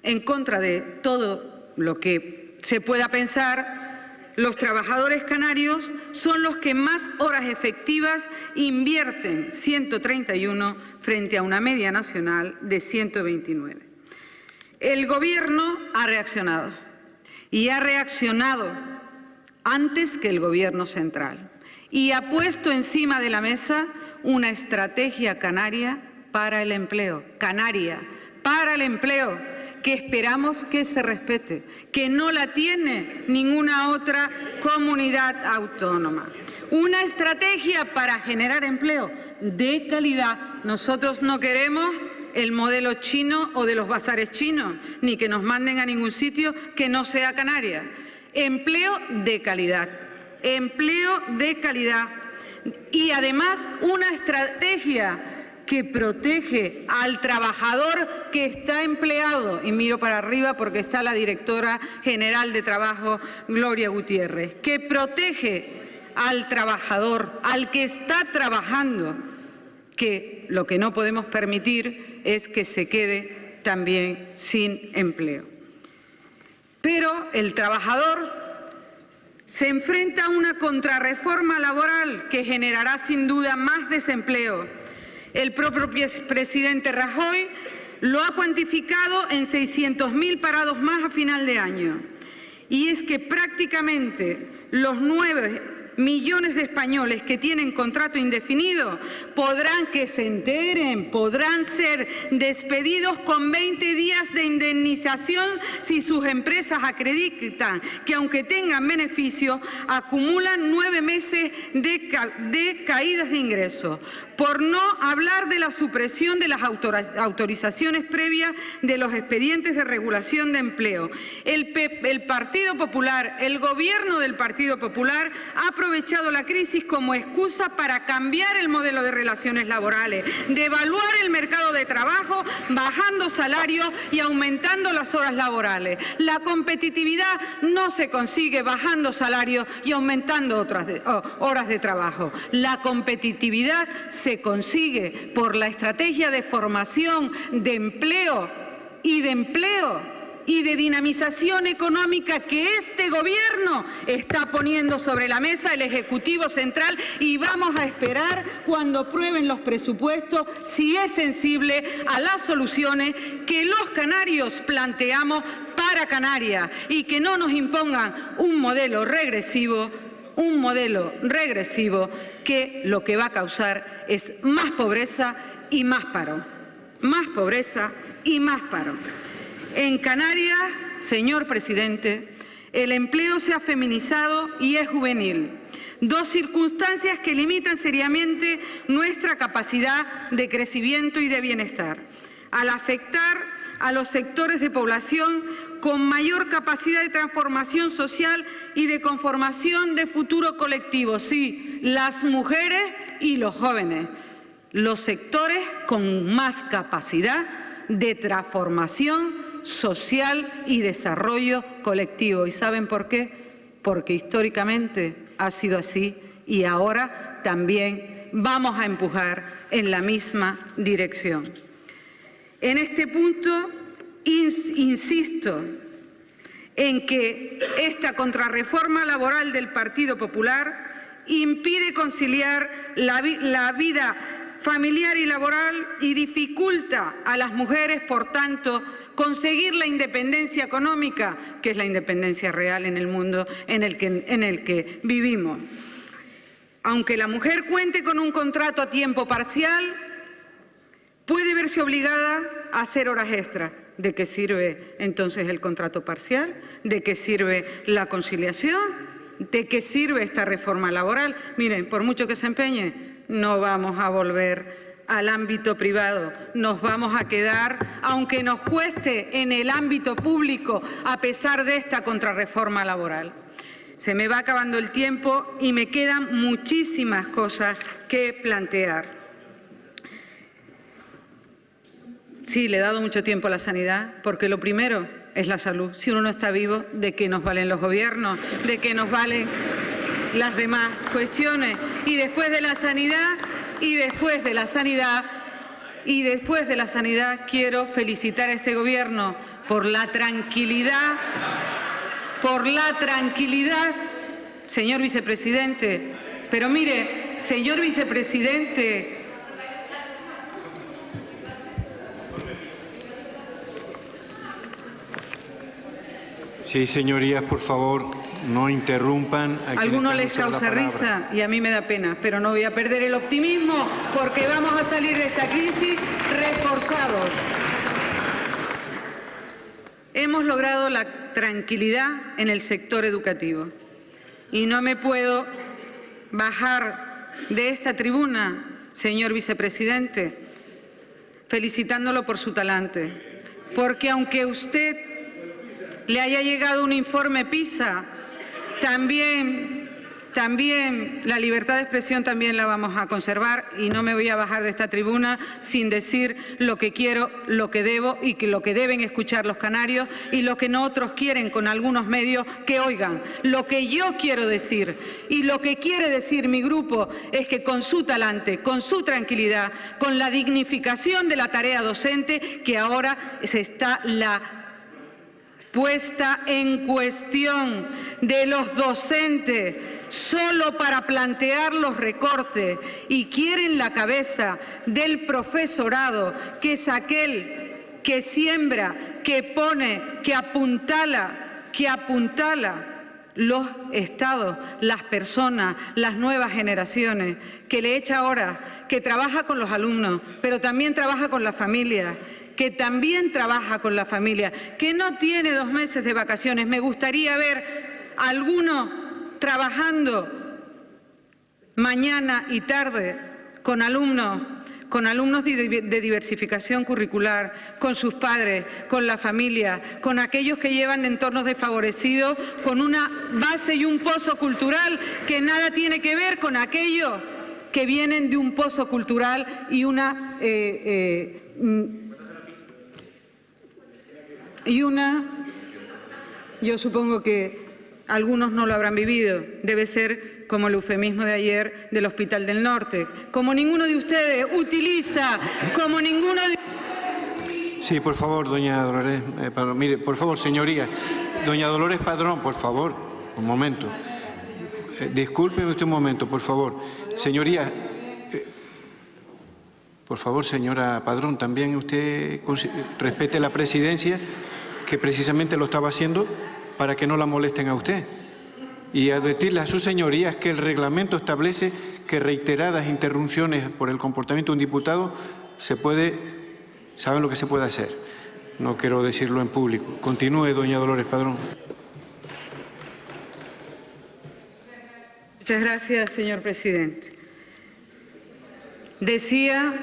en contra de todo lo que se pueda pensar, los trabajadores canarios son los que más horas efectivas invierten, 131 frente a una media nacional de 129. El Gobierno ha reaccionado y ha reaccionado antes que el Gobierno central y ha puesto encima de la mesa una estrategia canaria para el empleo, canaria para el empleo, que esperamos que se respete, que no la tiene ninguna otra comunidad autónoma. Una estrategia para generar empleo de calidad. Nosotros no queremos el modelo chino o de los bazares chinos, ni que nos manden a ningún sitio que no sea Canarias. Empleo de calidad, empleo de calidad y además una estrategia que protege al trabajador que está empleado. Y miro para arriba porque está la directora general de Trabajo, Gloria Gutiérrez, que protege al trabajador, al que está trabajando, que lo que no podemos permitir es que se quede también sin empleo. Pero el trabajador Se enfrenta a una contrarreforma laboral que generará sin duda más desempleo. El propio presidente Rajoy lo ha cuantificado en 600.000 parados más a final de año. Y es que prácticamente los 9 millones de españoles que tienen contrato indefinido podrán ser despedidos con 20 días de indemnización si sus empresas acreditan que, aunque tengan beneficio, acumulan 9 meses de caídas de ingresos. Por no hablar de la supresión de las autorizaciones previas de los expedientes de regulación de empleo. El Partido Popular, el Gobierno del Partido Popular, ha aprovechado la crisis como excusa para cambiar el modelo de relaciones laborales, devaluar el mercado de trabajo, bajando salarios y aumentando las horas laborales. La competitividad no se consigue bajando salarios y aumentando horas de trabajo. La competitividad se consigue por la estrategia de formación, de empleo y de dinamización económica que este Gobierno está poniendo sobre la mesa el Ejecutivo Central, y vamos a esperar cuando aprueben los presupuestos si es sensible a las soluciones que los canarios planteamos para Canarias y que no nos impongan un modelo regresivo que lo que va a causar es más pobreza y más paro. Más pobreza y más paro. En Canarias, señor presidente, el empleo se ha feminizado y es juvenil. 2 circunstancias que limitan seriamente nuestra capacidad de crecimiento y de bienestar, al afectar a los sectores de población con mayor capacidad de transformación social y de conformación de futuro colectivo. Sí, las mujeres y los jóvenes, los sectores con más capacidad de transformación social y desarrollo colectivo. ¿Y saben por qué? Porque históricamente ha sido así y ahora también vamos a empujar en la misma dirección. En este punto, insisto en que esta contrarreforma laboral del Partido Popular impide conciliar la vida familiar y laboral y dificulta a las mujeres, por tanto, conseguir la independencia económica, que es la independencia real en el mundo en el que vivimos. Aunque la mujer cuente con un contrato a tiempo parcial, puede verse obligada a hacer horas extras. ¿De qué sirve entonces el contrato parcial? ¿De qué sirve la conciliación? ¿De qué sirve esta reforma laboral? Miren, por mucho que se empeñe, no vamos a volver al ámbito privado, nos vamos a quedar, aunque nos cueste, en el ámbito público, a pesar de esta contrarreforma laboral. Se me va acabando el tiempo y me quedan muchísimas cosas que plantear. Sí, le he dado mucho tiempo a la sanidad, porque lo primero es la salud. Si uno no está vivo, ¿de qué nos valen los gobiernos? ¿De qué nos valen las demás cuestiones? Y después de la sanidad, quiero felicitar a este Gobierno por la tranquilidad, señor vicepresidente. Pero mire, señor vicepresidente, sí, señorías, por favor, no interrumpan. A algunos les causa risa y a mí me da pena, pero no voy a perder el optimismo porque vamos a salir de esta crisis reforzados. Hemos logrado la tranquilidad en el sector educativo y no me puedo bajar de esta tribuna, señor vicepresidente, felicitándolo por su talante, porque aunque usted le haya llegado un informe PISA, también la libertad de expresión también la vamos a conservar y no me voy a bajar de esta tribuna sin decir lo que quiero, lo que debo y lo que deben escuchar los canarios y lo que no otros quieren con algunos medios que oigan. Lo que yo quiero decir y lo que quiere decir mi grupo es que con su talante, con su tranquilidad, con la dignificación de la tarea docente, que ahora se está puesta en cuestión de los docentes solo para plantear los recortes y quieren la cabeza del profesorado, que es aquel que siembra, que pone, que apuntala los estados, las personas, las nuevas generaciones, que le echa horas, que trabaja con los alumnos, pero también trabaja con la familia, que no tiene 2 meses de vacaciones. Me gustaría ver a algunos trabajando mañana y tarde con alumnos de diversificación curricular, con sus padres, con la familia, con aquellos que llevan de entornos desfavorecidos, con una base y un pozo cultural que nada tiene que ver con aquellos que vienen de un pozo cultural y yo supongo que algunos no lo habrán vivido, debe ser como el eufemismo de ayer del Hospital del Norte, como ninguno de ustedes utiliza, como ninguno de... Sí, por favor, doña Dolores Padrón. Mire, por favor, señoría. Doña Dolores Padrón, por favor, un momento. Discúlpeme usted un momento, por favor. Señoría, por favor, señora Padrón, también usted respete la presidencia, que precisamente lo estaba haciendo para que no la molesten a usted. Y advertirle a sus señorías que el reglamento establece que reiteradas interrupciones por el comportamiento de un diputado saben lo que se puede hacer. No quiero decirlo en público. Continúe, doña Dolores Padrón. Muchas gracias, señor presidente. Decía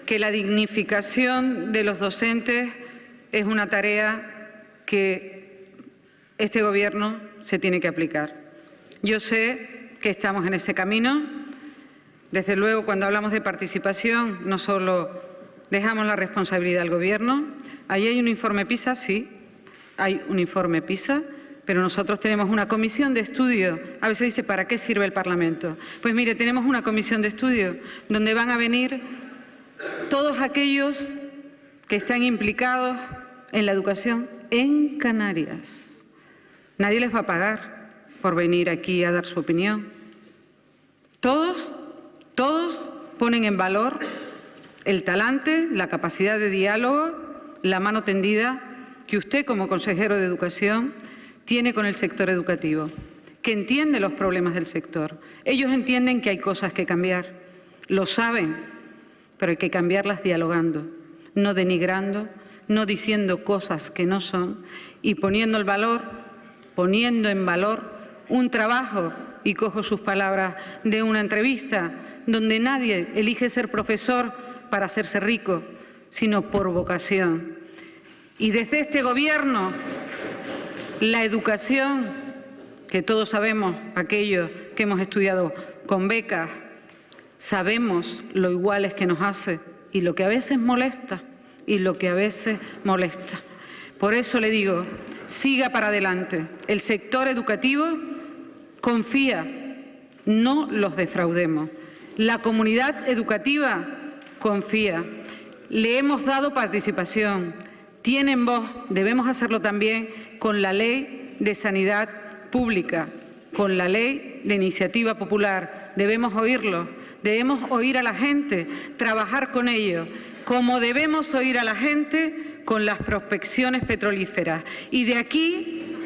que la dignificación de los docentes es una tarea que este Gobierno se tiene que aplicar. Yo sé que estamos en ese camino. Desde luego, cuando hablamos de participación, no solo dejamos la responsabilidad al Gobierno. Ahí hay un informe PISA, sí, hay un informe PISA, pero nosotros tenemos una comisión de estudio. A veces dice, ¿para qué sirve el Parlamento? Pues mire, tenemos una comisión de estudio donde van a venir todos aquellos que están implicados en la educación en Canarias. Nadie les va a pagar por venir aquí a dar su opinión. Todos ponen en valor el talante, la capacidad de diálogo, la mano tendida que usted como consejero de Educación tiene con el sector educativo, que entiende los problemas del sector. Ellos entienden que hay cosas que cambiar, lo saben, pero hay que cambiarlas dialogando, no denigrando, no diciendo cosas que no son y poniendo en valor un trabajo, y cojo sus palabras de una entrevista, donde nadie elige ser profesor para hacerse rico, sino por vocación. Y desde este Gobierno, la educación, que todos sabemos, aquellos que hemos estudiado con becas, sabemos lo iguales que nos hace y lo que a veces molesta, Por eso le digo, siga para adelante. El sector educativo confía, no los defraudemos. La comunidad educativa confía. Le hemos dado participación, tienen voz, debemos hacerlo también con la Ley de Sanidad Pública, con la Ley de Iniciativa Popular. Debemos oírlo, debemos oír a la gente, trabajar con ellos, como debemos oír a la gente con las prospecciones petrolíferas. Y de aquí,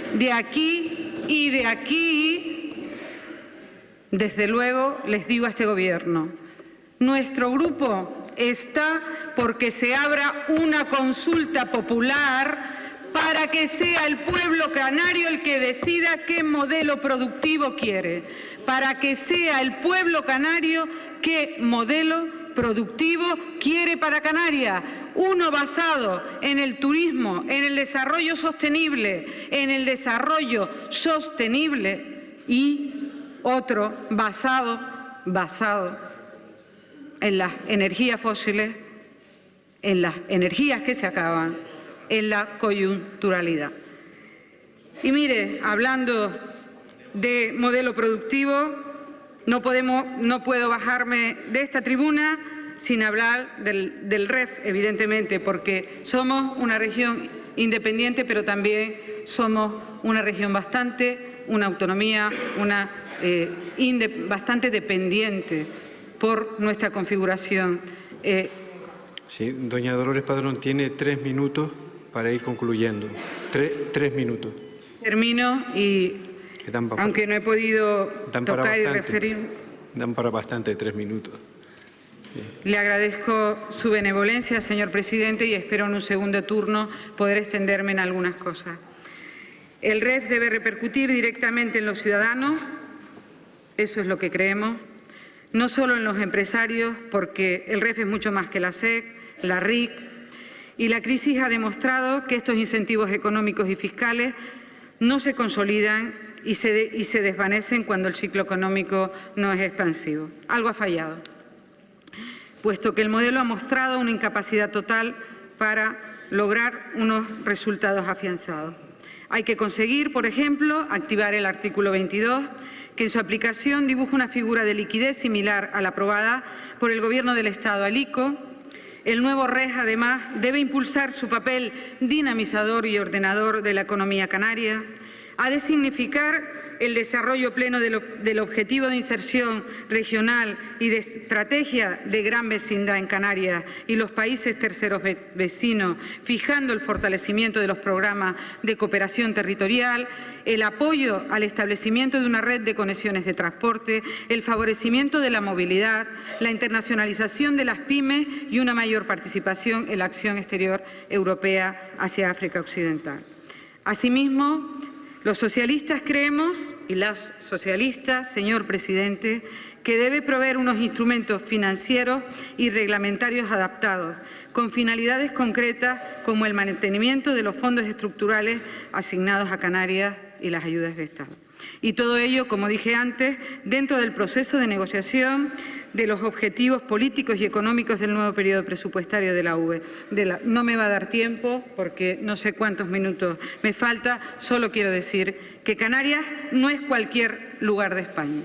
desde luego, les digo a este Gobierno, nuestro grupo está porque se abra una consulta popular para que sea el pueblo canario el que decida qué modelo productivo quiere, para que sea el pueblo canario qué modelo productivo quiere para Canarias, uno basado en el turismo, en el desarrollo sostenible, y otro basado en las energías fósiles, en las energías que se acaban, en la coyunturalidad. Y mire, hablando de modelo productivo, no puedo bajarme de esta tribuna sin hablar del REF, evidentemente, porque somos una región independiente, pero también somos una región una autonomía, bastante dependiente por nuestra configuración. Sí, doña Dolores Padrón tiene 3 minutos para ir concluyendo. 3 minutos. Termino y, aunque no he podido tocar y referir... Dan para bastante 3 minutos. Le agradezco su benevolencia, señor presidente, y espero en un segundo turno poder extenderme en algunas cosas. El REF debe repercutir directamente en los ciudadanos, eso es lo que creemos, no solo en los empresarios, porque el REF es mucho más que la SEC, la RIC, y la crisis ha demostrado que estos incentivos económicos y fiscales no se consolidan y se desvanecen cuando el ciclo económico no es expansivo. Algo ha fallado, puesto que el modelo ha mostrado una incapacidad total para lograr unos resultados afianzados. Hay que conseguir, por ejemplo, activar el artículo 22, que en su aplicación dibuja una figura de liquidez similar a la aprobada por el Gobierno del Estado al ICO. El nuevo REF, además, debe impulsar su papel dinamizador y ordenador de la economía canaria. Ha de significar el desarrollo pleno del objetivo de inserción regional y de estrategia de gran vecindad en Canarias y los países terceros vecinos, fijando el fortalecimiento de los programas de cooperación territorial, el apoyo al establecimiento de una red de conexiones de transporte, el favorecimiento de la movilidad, la internacionalización de las pymes y una mayor participación en la acción exterior europea hacia África Occidental. Asimismo, los socialistas creemos, y las socialistas, señor presidente, que debe proveer unos instrumentos financieros y reglamentarios adaptados, con finalidades concretas como el mantenimiento de los fondos estructurales asignados a Canarias y las ayudas de Estado. Y todo ello, como dije antes, dentro del proceso de negociación de los objetivos políticos y económicos del nuevo periodo presupuestario de la UE. No me va a dar tiempo porque no sé cuántos minutos me falta, solo quiero decir que Canarias no es cualquier lugar de España.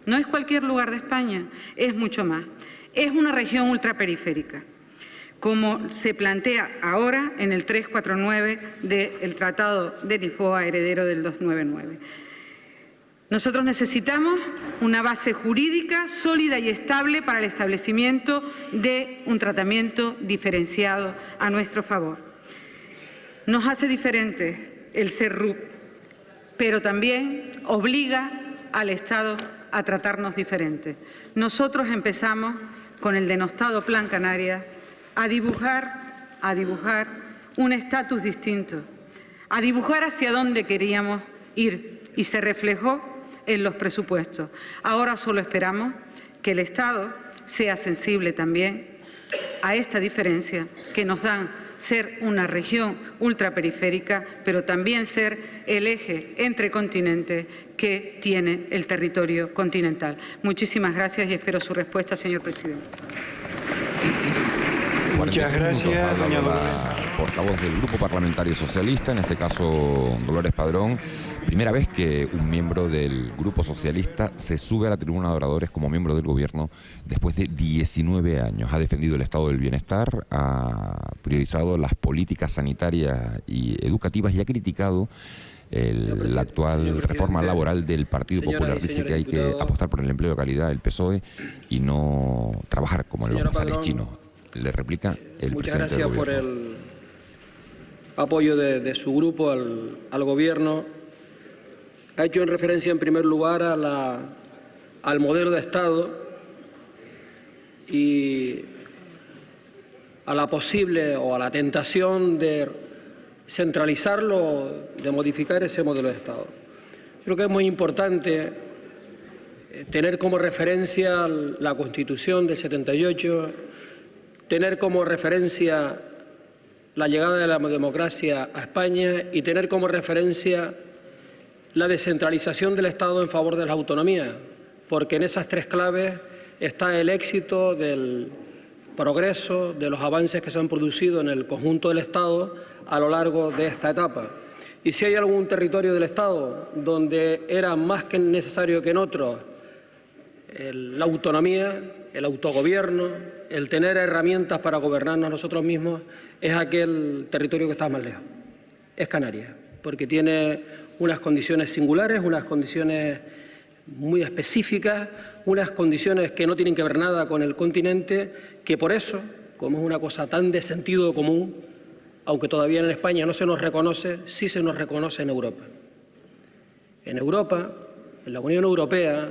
No es cualquier lugar de España, es mucho más. Es una región ultraperiférica, como se plantea ahora en el 349 del Tratado de Lisboa, heredero del 299. Nosotros necesitamos una base jurídica sólida y estable para el establecimiento de un tratamiento diferenciado a nuestro favor. Nos hace diferentes el ser RUP, pero también obliga al Estado a tratarnos diferente. Nosotros empezamos con el denostado Plan Canarias a dibujar un estatus distinto, a dibujar hacia dónde queríamos ir y se reflejó en los presupuestos. Ahora solo esperamos que el Estado sea sensible también a esta diferencia que nos dan ser una región ultraperiférica, pero también ser el eje entre continentes que tiene el territorio continental. Muchísimas gracias y espero su respuesta, señor presidente. Muchas gracias, doña Dolores. Portavoz del Grupo Parlamentario Socialista, en este caso Dolores Padrón. Primera vez que un miembro del Grupo Socialista se sube a la tribuna de oradores como miembro del Gobierno después de 19 años. Ha defendido el estado del bienestar, ha priorizado las políticas sanitarias y educativas y ha criticado la actual reforma laboral del Partido Popular. Dice que hay que apostar por el empleo de calidad del PSOE y no trabajar como en los bazares chinos. Le replica el presidente del Gobierno. Muchas gracias por el apoyo de su grupo al Gobierno. Ha hecho en referencia en primer lugar al modelo de Estado y a la posible o a la tentación de centralizarlo, de modificar ese modelo de Estado. Creo que es muy importante tener como referencia la Constitución del 78, tener como referencia la llegada de la democracia a España y tener como referencia la descentralización del Estado en favor de las autonomías, porque en esas tres claves está el éxito del progreso, de los avances que se han producido en el conjunto del Estado a lo largo de esta etapa. Y si hay algún territorio del Estado donde era más que necesario que en otros la autonomía, el autogobierno, el tener herramientas para gobernarnos nosotros mismos, es aquel territorio que está más lejos. es Canarias, porque tiene unas condiciones singulares, unas condiciones muy específicas, unas condiciones que no tienen que ver nada con el continente, que por eso, como es una cosa tan de sentido común, aunque todavía en España no se nos reconoce, sí se nos reconoce en Europa. En Europa, en la Unión Europea,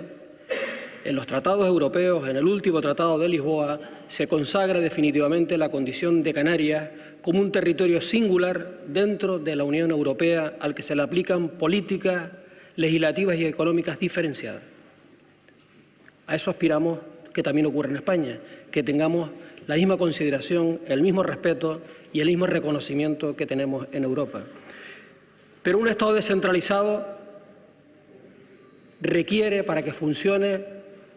en los tratados europeos, en el último Tratado de Lisboa, se consagra definitivamente la condición de Canarias como un territorio singular dentro de la Unión Europea al que se le aplican políticas legislativas y económicas diferenciadas. A eso aspiramos que también ocurra en España, que tengamos la misma consideración, el mismo respeto y el mismo reconocimiento que tenemos en Europa. Pero un Estado descentralizado requiere, para que funcione,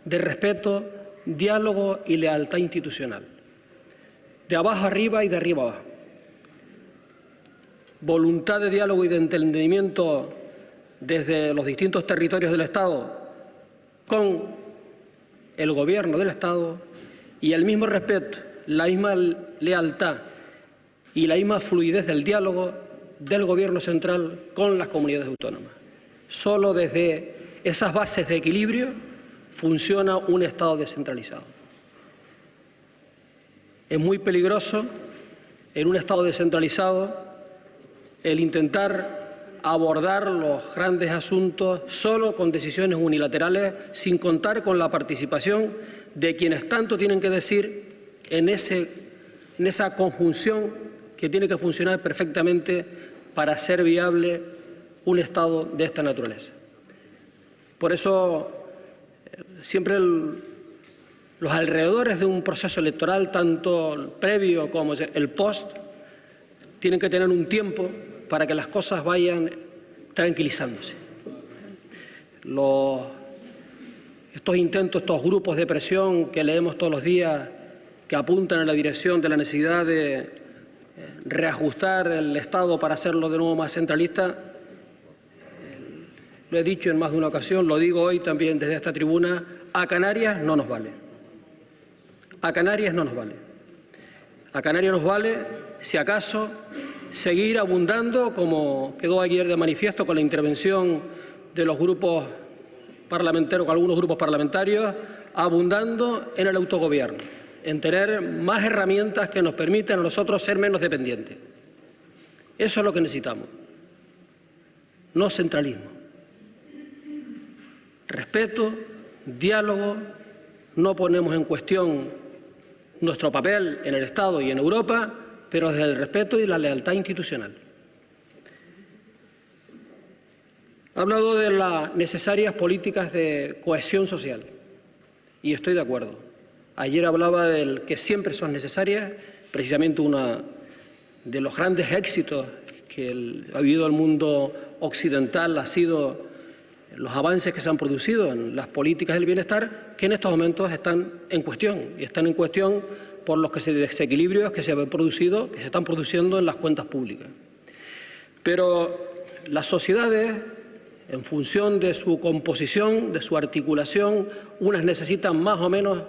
de respeto, diálogo y lealtad institucional, de abajo arriba y de arriba abajo. Voluntad de diálogo y de entendimiento desde los distintos territorios del Estado con el Gobierno del Estado y el mismo respeto, la misma lealtad y la misma fluidez del diálogo del Gobierno central con las comunidades autónomas. Solo desde esas bases de equilibrio funciona un Estado descentralizado. Es muy peligroso en un Estado descentralizado el intentar abordar los grandes asuntos solo con decisiones unilaterales, sin contar con la participación de quienes tanto tienen que decir en esa conjunción que tiene que funcionar perfectamente para hacer viable un Estado de esta naturaleza. Por eso, siempre los alrededores de un proceso electoral, tanto el previo como el post, tienen que tener un tiempo para que las cosas vayan tranquilizándose. Estos intentos, estos grupos de presión que leemos todos los días, que apuntan en la dirección de la necesidad de reajustar el Estado para hacerlo de nuevo más centralista, lo he dicho en más de una ocasión, lo digo hoy también desde esta tribuna, a Canarias no nos vale. A Canarias no nos vale. A Canarias nos vale, si acaso, seguir abundando, como quedó ayer de manifiesto con la intervención de los grupos parlamentarios, con algunos grupos parlamentarios, abundando en el autogobierno, en tener más herramientas que nos permitan a nosotros ser menos dependientes. Eso es lo que necesitamos. No centralismo. Respeto, diálogo, no ponemos en cuestión nuestro papel en el Estado y en Europa, pero desde el respeto y la lealtad institucional. Ha hablado de las necesarias políticas de cohesión social, y estoy de acuerdo. Ayer hablaba del que siempre son necesarias, precisamente uno de los grandes éxitos que ha vivido el mundo occidental ha sido los avances que se han producido en las políticas del bienestar, que en estos momentos están en cuestión, y están en cuestión por los desequilibrios que se están produciendo en las cuentas públicas. Pero las sociedades, en función de su composición, de su articulación, unas necesitan más o menos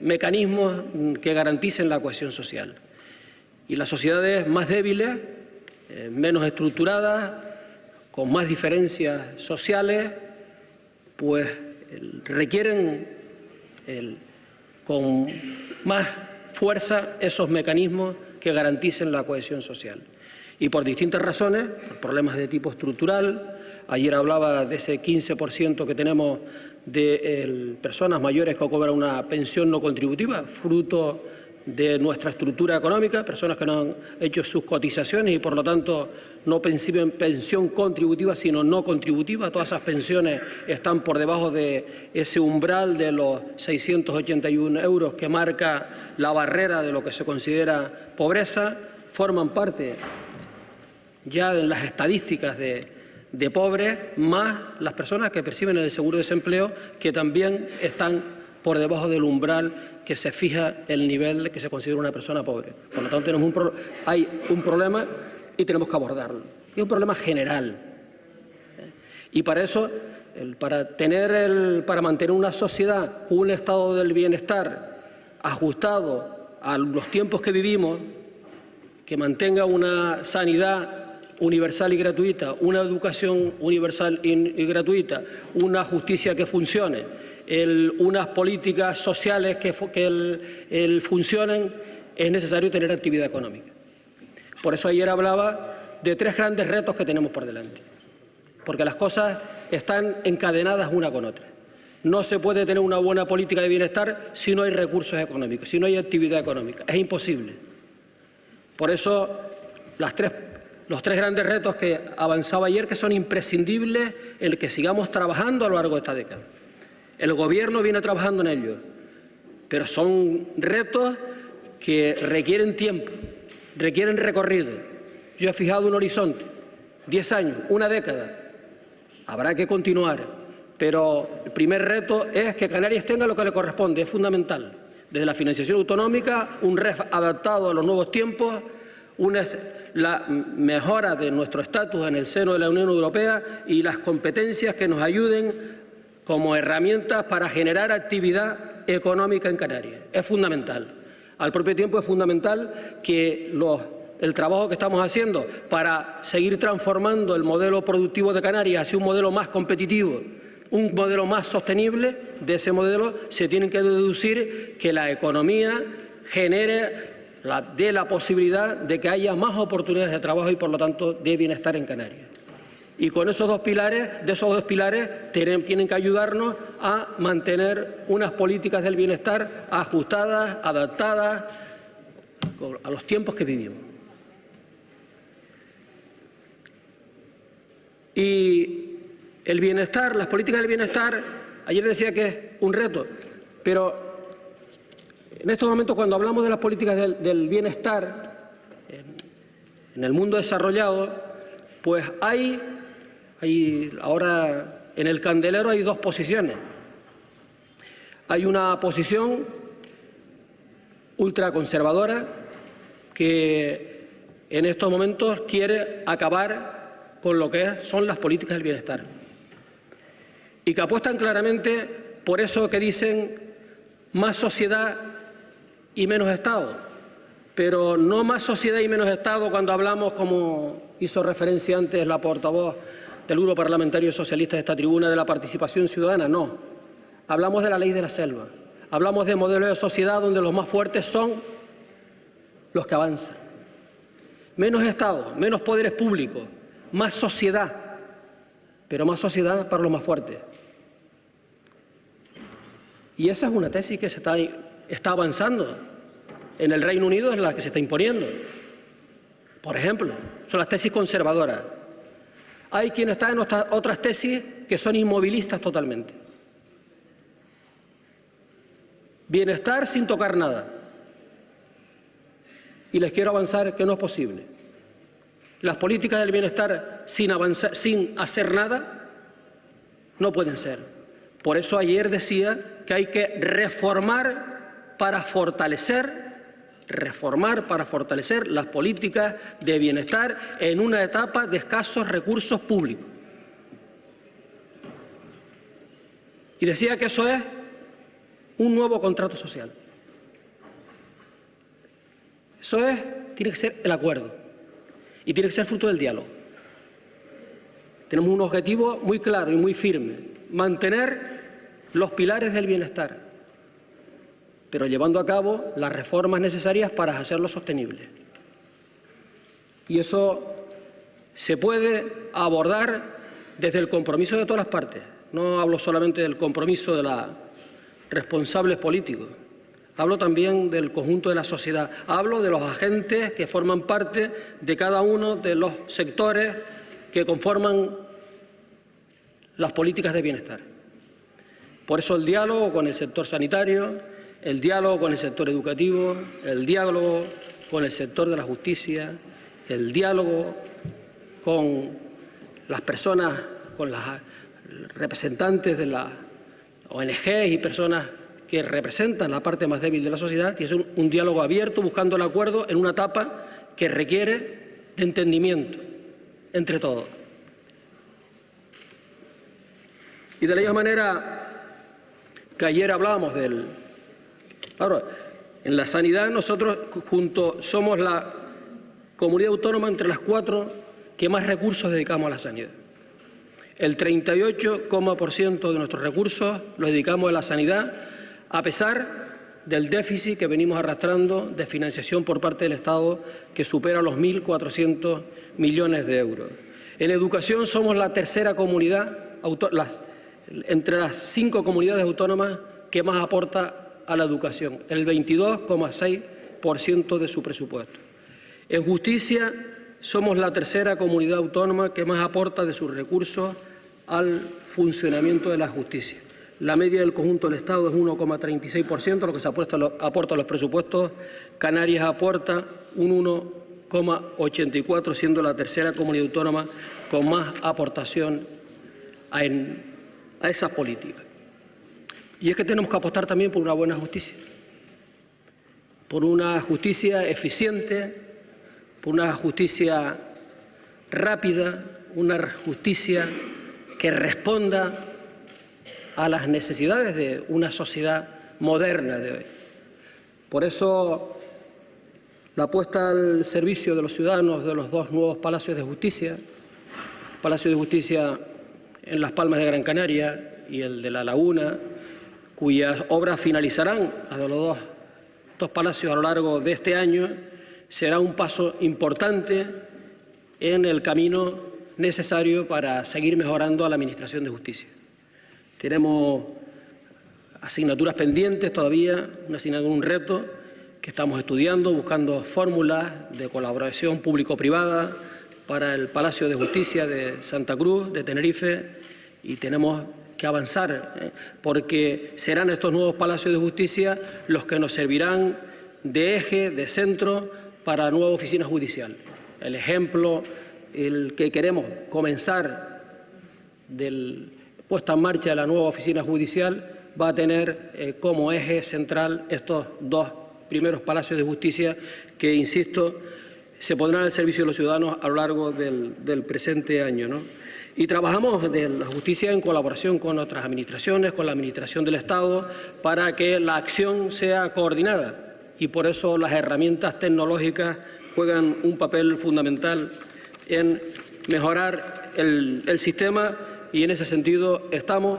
mecanismos que garanticen la cohesión social. Y las sociedades más débiles, menos estructuradas, con más diferencias sociales, pues requieren con más fuerza esos mecanismos que garanticen la cohesión social. Y por distintas razones, por problemas de tipo estructural, ayer hablaba de ese 15% que tenemos de personas mayores que cobran una pensión no contributiva, fruto de nuestra estructura económica, personas que no han hecho sus cotizaciones y por lo tanto no perciben pensión contributiva sino no contributiva. Todas esas pensiones están por debajo de ese umbral de los 681 euros que marca la barrera de lo que se considera pobreza, forman parte ya de las estadísticas de pobres, más las personas que perciben el seguro de desempleo, que también están por debajo del umbral que se fija el nivel que se considera una persona pobre. Por lo tanto, hay un problema y tenemos que abordarlo. Es un problema general. Y para eso, para mantener una sociedad con un estado del bienestar ajustado a los tiempos que vivimos, que mantenga una sanidad universal y gratuita, una educación universal y gratuita, una justicia que funcione, unas políticas sociales que funcionen, es necesario tener actividad económica. Por eso ayer hablaba de 3 grandes retos que tenemos por delante, porque las cosas están encadenadas una con otra. No se puede tener una buena política de bienestar si no hay recursos económicos, si no hay actividad económica. Es imposible. Por eso los 3 grandes retos que avanzaba ayer, que son imprescindibles en el que sigamos trabajando a lo largo de esta década. El Gobierno viene trabajando en ello, pero son retos que requieren tiempo, requieren recorrido. Yo he fijado un horizonte, 10 años, una década. Habrá que continuar, pero el primer reto es que Canarias tenga lo que le corresponde, es fundamental. Desde la financiación autonómica, un REF adaptado a los nuevos tiempos, la mejora de nuestro estatus en el seno de la Unión Europea y las competencias que nos ayuden como herramientas para generar actividad económica en Canarias. Es fundamental. Al propio tiempo es fundamental que el trabajo que estamos haciendo para seguir transformando el modelo productivo de Canarias hacia un modelo más competitivo, un modelo más sostenible, de ese modelo se tiene que deducir que la economía dé la posibilidad de que haya más oportunidades de trabajo y, por lo tanto, de bienestar en Canarias. Y con esos dos pilares, tienen que ayudarnos a mantener unas políticas del bienestar ajustadas, adaptadas a los tiempos que vivimos. Y el bienestar, las políticas del bienestar, ayer decía que es un reto, pero en estos momentos, cuando hablamos de las políticas del bienestar en el mundo desarrollado, pues ahora en el candelero hay 2 posiciones. Hay una posición ultraconservadora que en estos momentos quiere acabar con lo que son las políticas del bienestar y que apuestan claramente por eso que dicen más sociedad y menos Estado, pero no más sociedad y menos Estado cuando hablamos, como hizo referencia antes la portavoz del Grupo Parlamentario Socialista de esta tribuna, de la participación ciudadana, no. Hablamos de la ley de la selva, hablamos de modelos de sociedad donde los más fuertes son los que avanzan. Menos Estado, menos poderes públicos, más sociedad, pero más sociedad para los más fuertes. Y esa es una tesis que está avanzando. En el Reino Unido es la que se está imponiendo. Por ejemplo, son las tesis conservadoras. Hay quienes están en otras tesis que son inmovilistas totalmente. Bienestar sin tocar nada. Y les quiero avanzar que no es posible. Las políticas del bienestar sin hacer nada no pueden ser. Por eso ayer decía que hay que reformar para fortalecer las políticas de bienestar en una etapa de escasos recursos públicos. Y decía que eso es un nuevo contrato social. Eso tiene que ser el acuerdo y tiene que ser fruto del diálogo. Tenemos un objetivo muy claro y muy firme: mantener los pilares del bienestar, pero llevando a cabo las reformas necesarias para hacerlo sostenible. Y eso se puede abordar desde el compromiso de todas las partes. No hablo solamente del compromiso de los responsables políticos, hablo también del conjunto de la sociedad, hablo de los agentes que forman parte de cada uno de los sectores que conforman las políticas de bienestar. Por eso el diálogo con el sector sanitario, el diálogo con el sector educativo, el diálogo con el sector de la justicia, el diálogo con las personas, con los representantes de las ONG y personas que representan la parte más débil de la sociedad, y es un diálogo abierto buscando el acuerdo en una etapa que requiere de entendimiento entre todos. Y de la misma manera que ayer hablábamos Claro, en la sanidad nosotros somos comunidad autónoma entre las 4 que más recursos dedicamos a la sanidad. El 38% de nuestros recursos los dedicamos a la sanidad, a pesar del déficit que venimos arrastrando de financiación por parte del Estado, que supera los 1.400 millones de euros. En educación somos la tercera comunidad, entre las 5 comunidades autónomas que más aporta a la educación, el 22,6% de su presupuesto. En justicia somos la tercera comunidad autónoma que más aporta de sus recursos al funcionamiento de la justicia. La media del conjunto del Estado es 1,36%, lo que se aporta a los presupuestos. Canarias aporta un 1,84%, siendo la tercera comunidad autónoma con más aportación a esas políticas. Y es que tenemos que apostar también por una buena justicia, por una justicia eficiente, por una justicia rápida, una justicia que responda a las necesidades de una sociedad moderna de hoy. Por eso, la puesta al servicio de los ciudadanos de los 2 nuevos palacios de justicia, el Palacio de Justicia en Las Palmas de Gran Canaria y el de La Laguna, cuyas obras finalizarán, las de los dos palacios a lo largo de este año, será un paso importante en el camino necesario para seguir mejorando a la Administración de Justicia. Tenemos asignaturas pendientes todavía, un reto que estamos estudiando, buscando fórmulas de colaboración público-privada para el Palacio de Justicia de Santa Cruz, de Tenerife, y tenemos que avanzar, porque serán estos nuevos palacios de justicia los que nos servirán de eje, de centro para la nueva oficina judicial. El ejemplo, el que queremos comenzar del puesta en marcha de la nueva oficina judicial va a tener como eje central estos 2 primeros palacios de justicia que, insisto, se pondrán al servicio de los ciudadanos a lo largo del presente año, ¿no? Y trabajamos de la justicia en colaboración con otras administraciones, con la Administración del Estado, para que la acción sea coordinada. Y por eso las herramientas tecnológicas juegan un papel fundamental en mejorar el sistema, y en ese sentido estamos,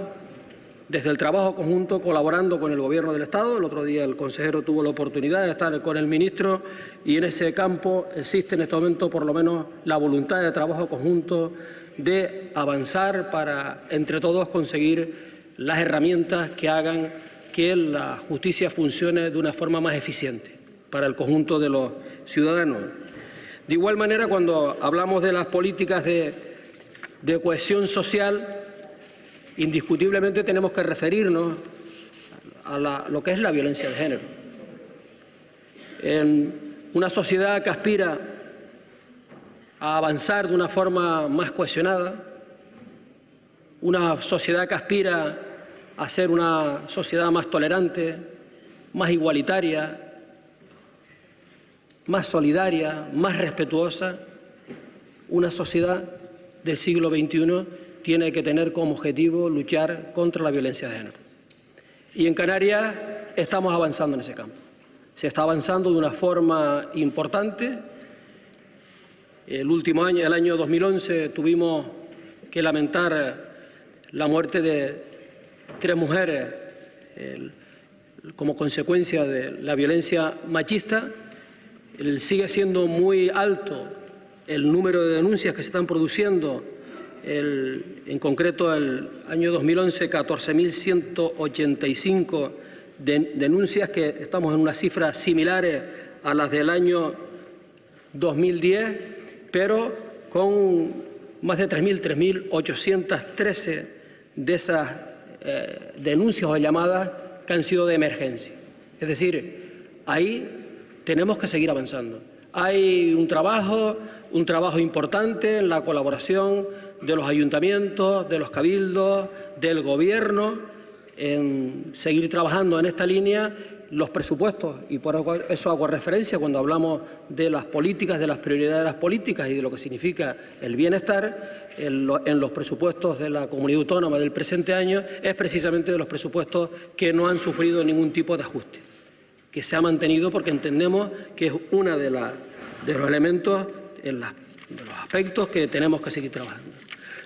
desde el trabajo conjunto, colaborando con el Gobierno del Estado. El otro día el consejero tuvo la oportunidad de estar con el ministro, y en ese campo existe en este momento por lo menos la voluntad de trabajo conjunto de avanzar para, entre todos, conseguir las herramientas que hagan que la justicia funcione de una forma más eficiente para el conjunto de los ciudadanos. De igual manera, cuando hablamos de las políticas de cohesión social, indiscutiblemente tenemos que referirnos a lo que es la violencia de género. En una sociedad que aspira a avanzar de una forma más cohesionada, una sociedad que aspira a ser una sociedad más tolerante, más igualitaria, más solidaria, más respetuosa, una sociedad del siglo XXI tiene que tener como objetivo luchar contra la violencia de género. Y en Canarias estamos avanzando en ese campo. Se está avanzando de una forma importante. El último año, el año 2011, tuvimos que lamentar la muerte de 3 mujeres como consecuencia de la violencia machista. Sigue siendo muy alto el número de denuncias que se están produciendo. En concreto, el año 2011, 14.185 denuncias, que estamos en unas cifras similares a las del año 2010, pero con más de 3.813 de esas denuncias o llamadas que han sido de emergencia. Es decir, ahí tenemos que seguir avanzando. Hay un trabajo importante en la colaboración de los ayuntamientos, de los cabildos, del Gobierno, en seguir trabajando en esta línea. Los presupuestos, y por eso hago referencia cuando hablamos de las políticas, de las prioridades de las políticas y de lo que significa el bienestar, en los presupuestos de la Comunidad Autónoma del presente año, es precisamente de los presupuestos que no han sufrido ningún tipo de ajuste, que se ha mantenido porque entendemos que es una de las de los elementos, de los aspectos que tenemos que seguir trabajando.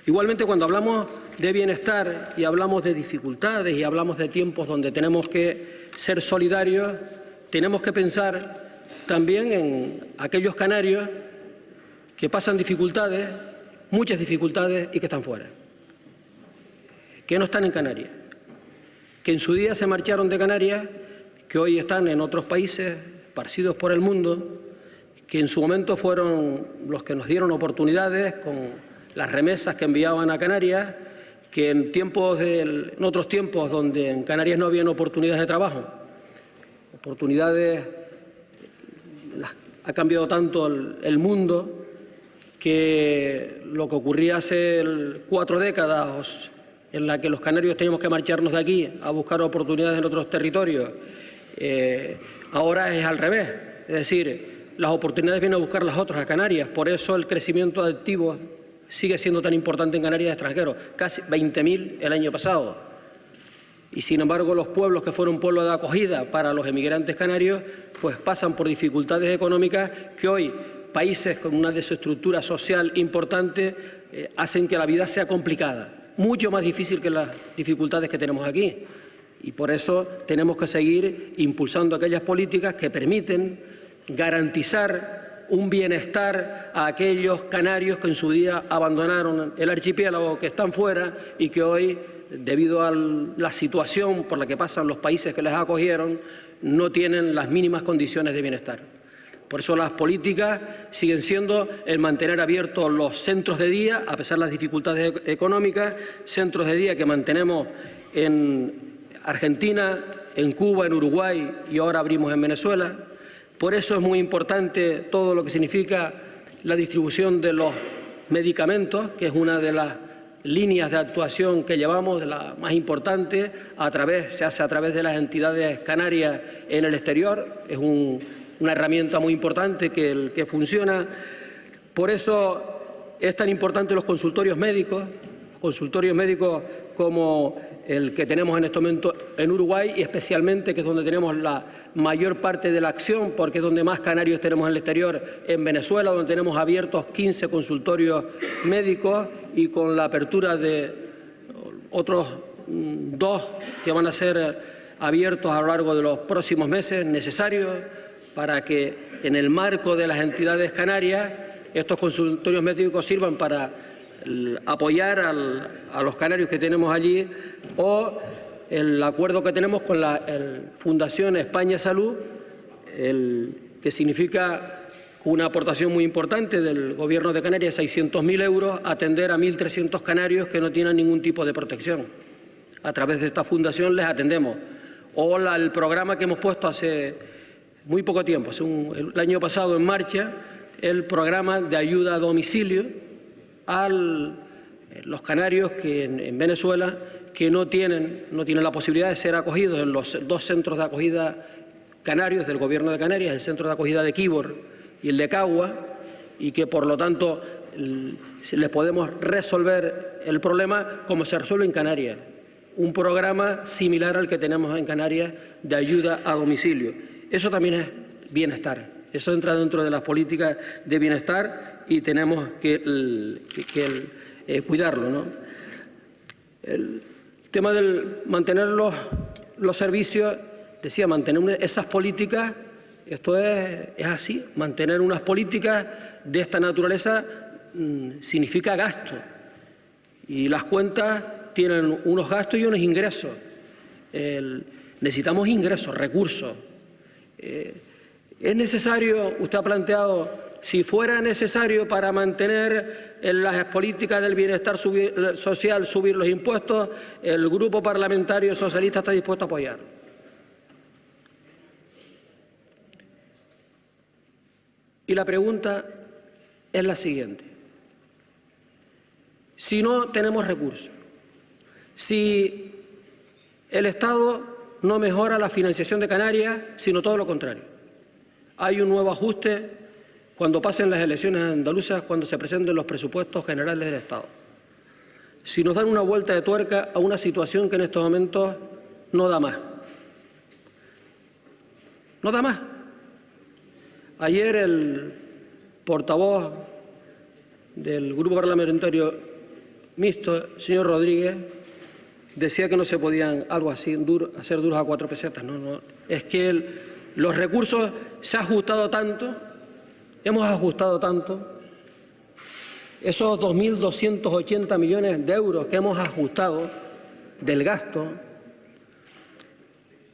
Igualmente, cuando hablamos de bienestar y hablamos de dificultades y hablamos de tiempos donde tenemos que ser solidarios, tenemos que pensar también en aquellos canarios que pasan dificultades, muchas dificultades, y que están fuera, que no están en Canarias, que en su día se marcharon de Canarias, que hoy están en otros países esparcidos por el mundo, que en su momento fueron los que nos dieron oportunidades con las remesas que enviaban a Canarias, que en otros tiempos donde en Canarias no habían oportunidades de trabajo, ha cambiado tanto el mundo, que lo que ocurría hace 4 décadas en la que los canarios teníamos que marcharnos de aquí a buscar oportunidades en otros territorios, ahora es al revés. Es decir, las oportunidades vienen a buscar las otras a Canarias. Por eso el crecimiento de activos sigue siendo tan importante en Canarias de extranjeros, casi 20.000 el año pasado. Y sin embargo, los pueblos que fueron pueblos de acogida para los emigrantes canarios, pues pasan por dificultades económicas que hoy países con una desestructura social importante hacen que la vida sea complicada, mucho más difícil que las dificultades que tenemos aquí. Y por eso tenemos que seguir impulsando aquellas políticas que permiten garantizar un bienestar a aquellos canarios que en su día abandonaron el archipiélago, que están fuera y que hoy, debido a la situación por la que pasan los países que les acogieron, no tienen las mínimas condiciones de bienestar. Por eso las políticas siguen siendo el mantener abiertos los centros de día, a pesar de las dificultades económicas, centros de día que mantenemos en Argentina, en Cuba, en Uruguay y ahora abrimos en Venezuela. Por eso es muy importante todo lo que significa la distribución de los medicamentos, que es una de las líneas de actuación que llevamos, de la más importante, se hace a través de las entidades canarias en el exterior. Es una herramienta muy importante que funciona. Por eso es tan importante los consultorios médicos como el que tenemos en este momento en Uruguay, y especialmente, que es donde tenemos la mayor parte de la acción, porque es donde más canarios tenemos en el exterior, en Venezuela, donde tenemos abiertos 15 consultorios médicos y con la apertura de otros 2 que van a ser abiertos a lo largo de los próximos meses, necesarios para que en el marco de las entidades canarias estos consultorios médicos sirvan para apoyar a los canarios que tenemos allí, o el acuerdo que tenemos con la Fundación España Salud, que significa una aportación muy importante del Gobierno de Canarias, 600.000 euros, atender a 1.300 canarios que no tienen ningún tipo de protección. A través de esta fundación les atendemos. O el programa que hemos puesto hace muy poco tiempo, el año pasado en marcha, el programa de ayuda a domicilio a los canarios que en Venezuela que no tienen la posibilidad de ser acogidos en los 2 centros de acogida canarios del Gobierno de Canarias, el centro de acogida de Quíbor y el de Cagua, y que por lo tanto les podemos resolver el problema como se resuelve en Canarias, un programa similar al que tenemos en Canarias de ayuda a domicilio. Eso también es bienestar, eso entra dentro de las políticas de bienestar y tenemos que cuidarlo, ¿no? El tema del mantener los servicios, decía, mantener esas políticas, esto es así, mantener unas políticas de esta naturaleza significa gasto, y las cuentas tienen unos gastos y unos ingresos. Necesitamos ingresos, recursos. Es necesario, usted ha planteado, si fuera necesario para mantener en las políticas del bienestar social subir los impuestos, el Grupo Parlamentario Socialista está dispuesto a apoyar. Y la pregunta es la siguiente. Si no tenemos recursos, si el Estado no mejora la financiación de Canarias, sino todo lo contrario, hay un nuevo ajuste cuando pasen las elecciones andaluzas, cuando se presenten los presupuestos generales del Estado. Si nos dan una vuelta de tuerca a una situación que en estos momentos no da más. No da más. Ayer el portavoz del Grupo Parlamentario Mixto, señor Rodríguez, decía que no se podían algo así hacer duros a 4 pesetas. No. Es que los recursos se han ajustado tanto, hemos ajustado tanto, esos 2.280 millones de euros que hemos ajustado del gasto,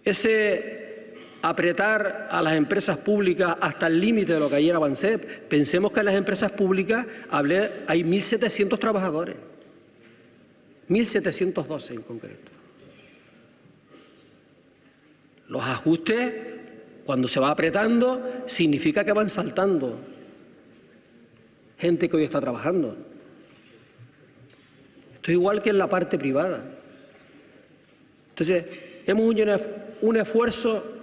ese apretar a las empresas públicas hasta el límite de lo que ayer avancé. Pensemos que en las empresas públicas hay 1.700 trabajadores, 1.712 en concreto. Los ajustes, cuando se va apretando, significa que van saltando gente que hoy está trabajando. Esto es igual que en la parte privada. Entonces, hemos hecho un esfuerzo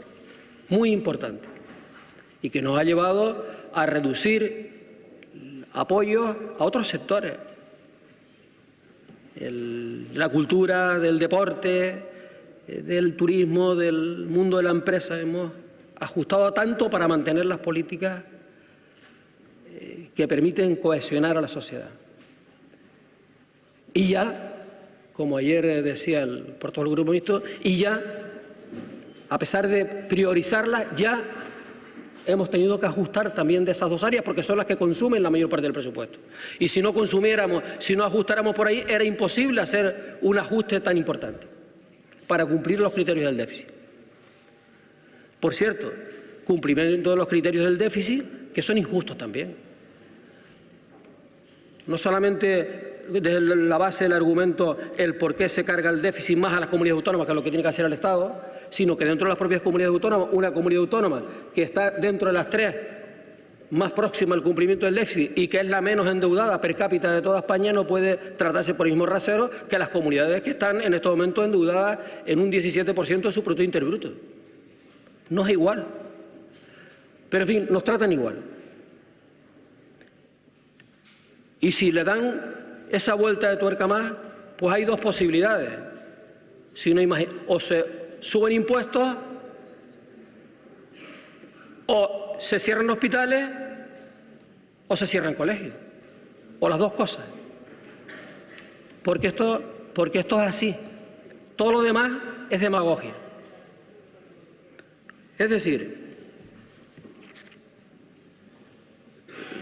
muy importante y que nos ha llevado a reducir apoyos a otros sectores. La cultura, del deporte, del turismo, del mundo de la empresa. Hemos ajustado tanto para mantener las políticas que permiten cohesionar a la sociedad. Y ya, como ayer decía el portavoz del Grupo Mixto, y ya, a pesar de priorizarlas, ya hemos tenido que ajustar también de esas dos áreas porque son las que consumen la mayor parte del presupuesto. Y si no consumiéramos, si no ajustáramos por ahí, era imposible hacer un ajuste tan importante para cumplir los criterios del déficit. Por cierto, cumplimiento de los criterios del déficit que son injustos también. No solamente desde la base del argumento el por qué se carga el déficit más a las comunidades autónomas, que es lo que tiene que hacer el Estado, sino que dentro de las propias comunidades autónomas, una comunidad autónoma que está dentro de las 3 más próximas al cumplimiento del déficit y que es la menos endeudada per cápita de toda España, no puede tratarse por el mismo rasero que las comunidades que están en estos momentos endeudadas en un 17% de su Producto Interior Bruto. No es igual. Pero en fin, nos tratan igual. Y si le dan esa vuelta de tuerca más, pues hay dos posibilidades. Si no o se suben impuestos, o se cierran hospitales, o se cierran colegios. O las dos cosas. Porque esto es así. Todo lo demás es demagogia. Es decir,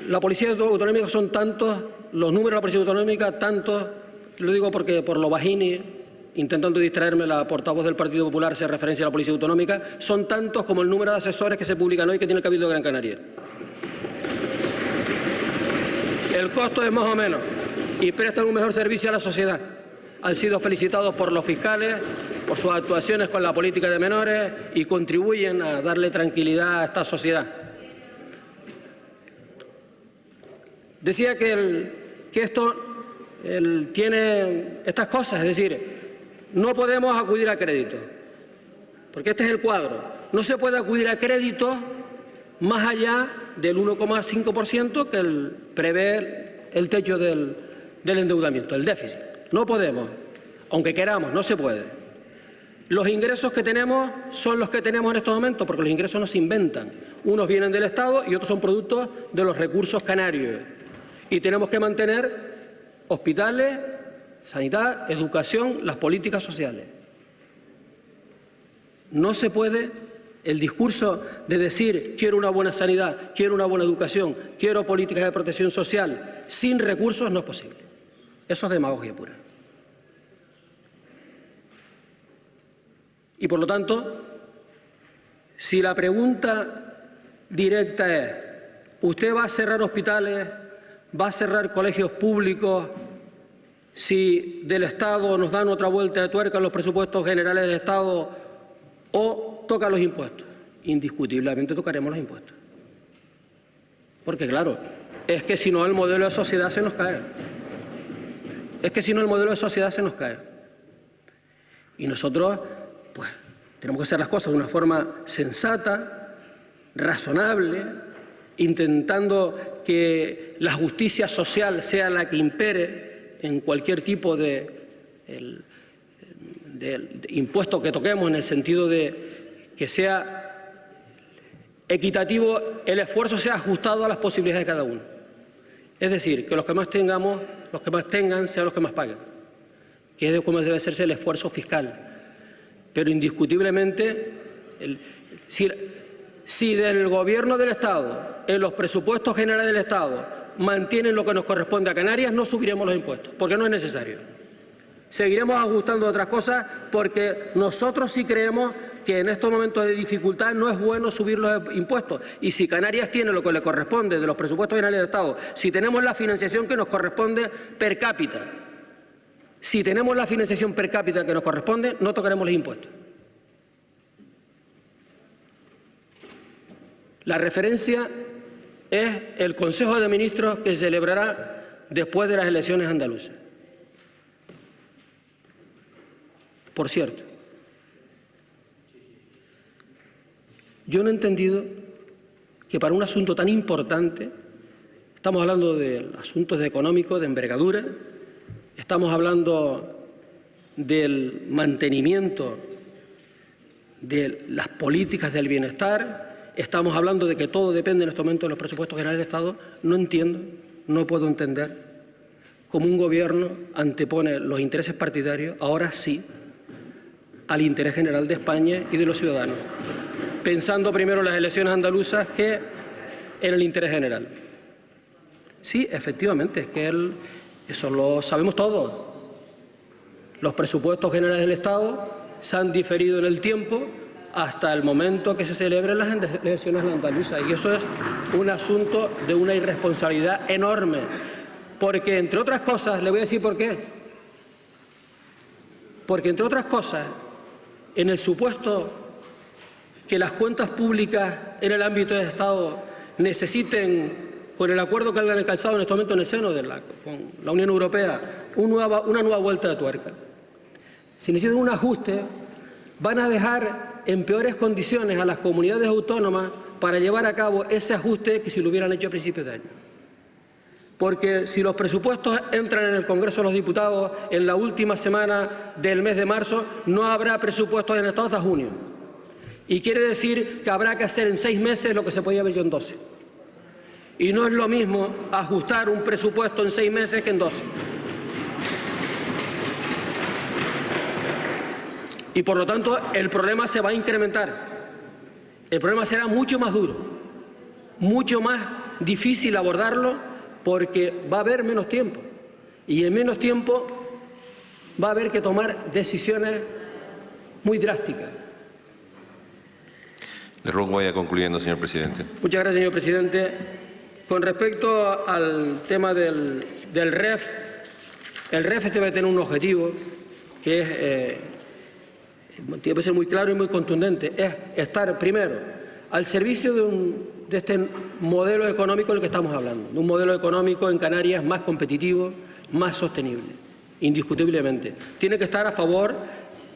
la Policía Autonómica son tantos, los números de la Policía Autonómica tantos, lo digo porque por lo bajini, intentando distraerme, la portavoz del Partido Popular hace referencia a la Policía Autonómica, son tantos como el número de asesores que se publican hoy que tiene el Cabildo de Gran Canaria. El costo es más o menos y prestan un mejor servicio a la sociedad. Han sido felicitados por los fiscales, por sus actuaciones con la política de menores y contribuyen a darle tranquilidad a esta sociedad. Decía que esto tiene estas cosas, es decir, no podemos acudir a crédito, porque este es el cuadro. No se puede acudir a crédito más allá del 1,5% que prevé el techo del endeudamiento, el déficit. No podemos, aunque queramos, no se puede. Los ingresos que tenemos son los que tenemos en estos momentos, porque los ingresos no se inventan. Unos vienen del Estado y otros son productos de los recursos canarios. Y tenemos que mantener hospitales, sanidad, educación, las políticas sociales. No se puede el discurso de decir quiero una buena sanidad, quiero una buena educación, quiero políticas de protección social, sin recursos no es posible. Eso es demagogia pura. Y por lo tanto, si la pregunta directa es ¿usted va a cerrar hospitales, va a cerrar colegios públicos si del Estado nos dan otra vuelta de tuerca en los presupuestos generales del Estado o toca los impuestos? Indiscutiblemente tocaremos los impuestos. Porque claro, es que si no el modelo de sociedad se nos cae. Es que si no el modelo de sociedad se nos cae. Y nosotros, pues, tenemos que hacer las cosas de una forma sensata, razonable, intentando que la justicia social sea la que impere en cualquier tipo de impuesto que toquemos, en el sentido de que sea equitativo, el esfuerzo sea ajustado a las posibilidades de cada uno. Es decir, que los que más tengan sean los que más paguen, que es como debe hacerse el esfuerzo fiscal. Pero indiscutiblemente, si del Gobierno del Estado, en los presupuestos generales del Estado, mantienen lo que nos corresponde a Canarias, no subiremos los impuestos, porque no es necesario. Seguiremos ajustando otras cosas porque nosotros sí creemos que en estos momentos de dificultad no es bueno subir los impuestos. Y si Canarias tiene lo que le corresponde de los presupuestos generales del Estado, si tenemos la financiación que nos corresponde per cápita, si tenemos la financiación per cápita que nos corresponde, no tocaremos los impuestos. La referencia es el Consejo de Ministros que se celebrará después de las elecciones andaluzas. Por cierto, yo no he entendido que para un asunto tan importante, estamos hablando de asuntos económicos de envergadura, estamos hablando del mantenimiento de las políticas del bienestar, estamos hablando de que todo depende en este momento de los presupuestos generales del Estado. No entiendo, no puedo entender cómo un gobierno antepone los intereses partidarios, ahora sí, al interés general de España y de los ciudadanos, pensando primero en las elecciones andaluzas que en el interés general. Sí, efectivamente, es que eso lo sabemos todos. Los presupuestos generales del Estado se han diferido en el tiempo hasta el momento que se celebren las elecciones andaluzas, y eso es un asunto de una irresponsabilidad enorme, porque, entre otras cosas, le voy a decir por qué. Porque, entre otras cosas, en el supuesto que las cuentas públicas en el ámbito del Estado necesiten, con el acuerdo que han alcanzado en este momento en el seno con la Unión Europea, una nueva vuelta de tuerca. Si necesitan un ajuste, van a dejar en peores condiciones a las comunidades autónomas para llevar a cabo ese ajuste que si lo hubieran hecho a principios de año. Porque si los presupuestos entran en el Congreso de los Diputados en la última semana del mes de marzo, no habrá presupuestos en el Estado hasta junio. Y quiere decir que habrá que hacer en 6 meses lo que se podía haber hecho en 12. Y no es lo mismo ajustar un presupuesto en 6 meses que en 12. Y por lo tanto el problema se va a incrementar. El problema será mucho más duro, mucho más difícil abordarlo, porque va a haber menos tiempo, y en menos tiempo va a haber que tomar decisiones muy drásticas. Le ruego que vaya concluyendo, señor presidente. Muchas gracias, señor presidente. Con respecto al tema del REF, el REF debe tener un objetivo que tiene que ser muy claro y muy contundente, es estar primero al servicio de este modelo económico del que estamos hablando, de un modelo económico en Canarias más competitivo, más sostenible, indiscutiblemente. Tiene que estar a favor,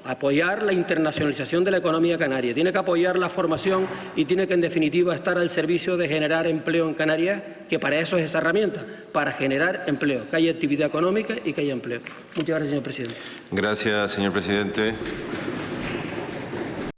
apoyar la internacionalización de la economía canaria, tiene que apoyar la formación y tiene que, en definitiva, estar al servicio de generar empleo en Canarias, que para eso es esa herramienta, para generar empleo, que haya actividad económica y que haya empleo. Muchas gracias, señor presidente. Gracias, señor presidente.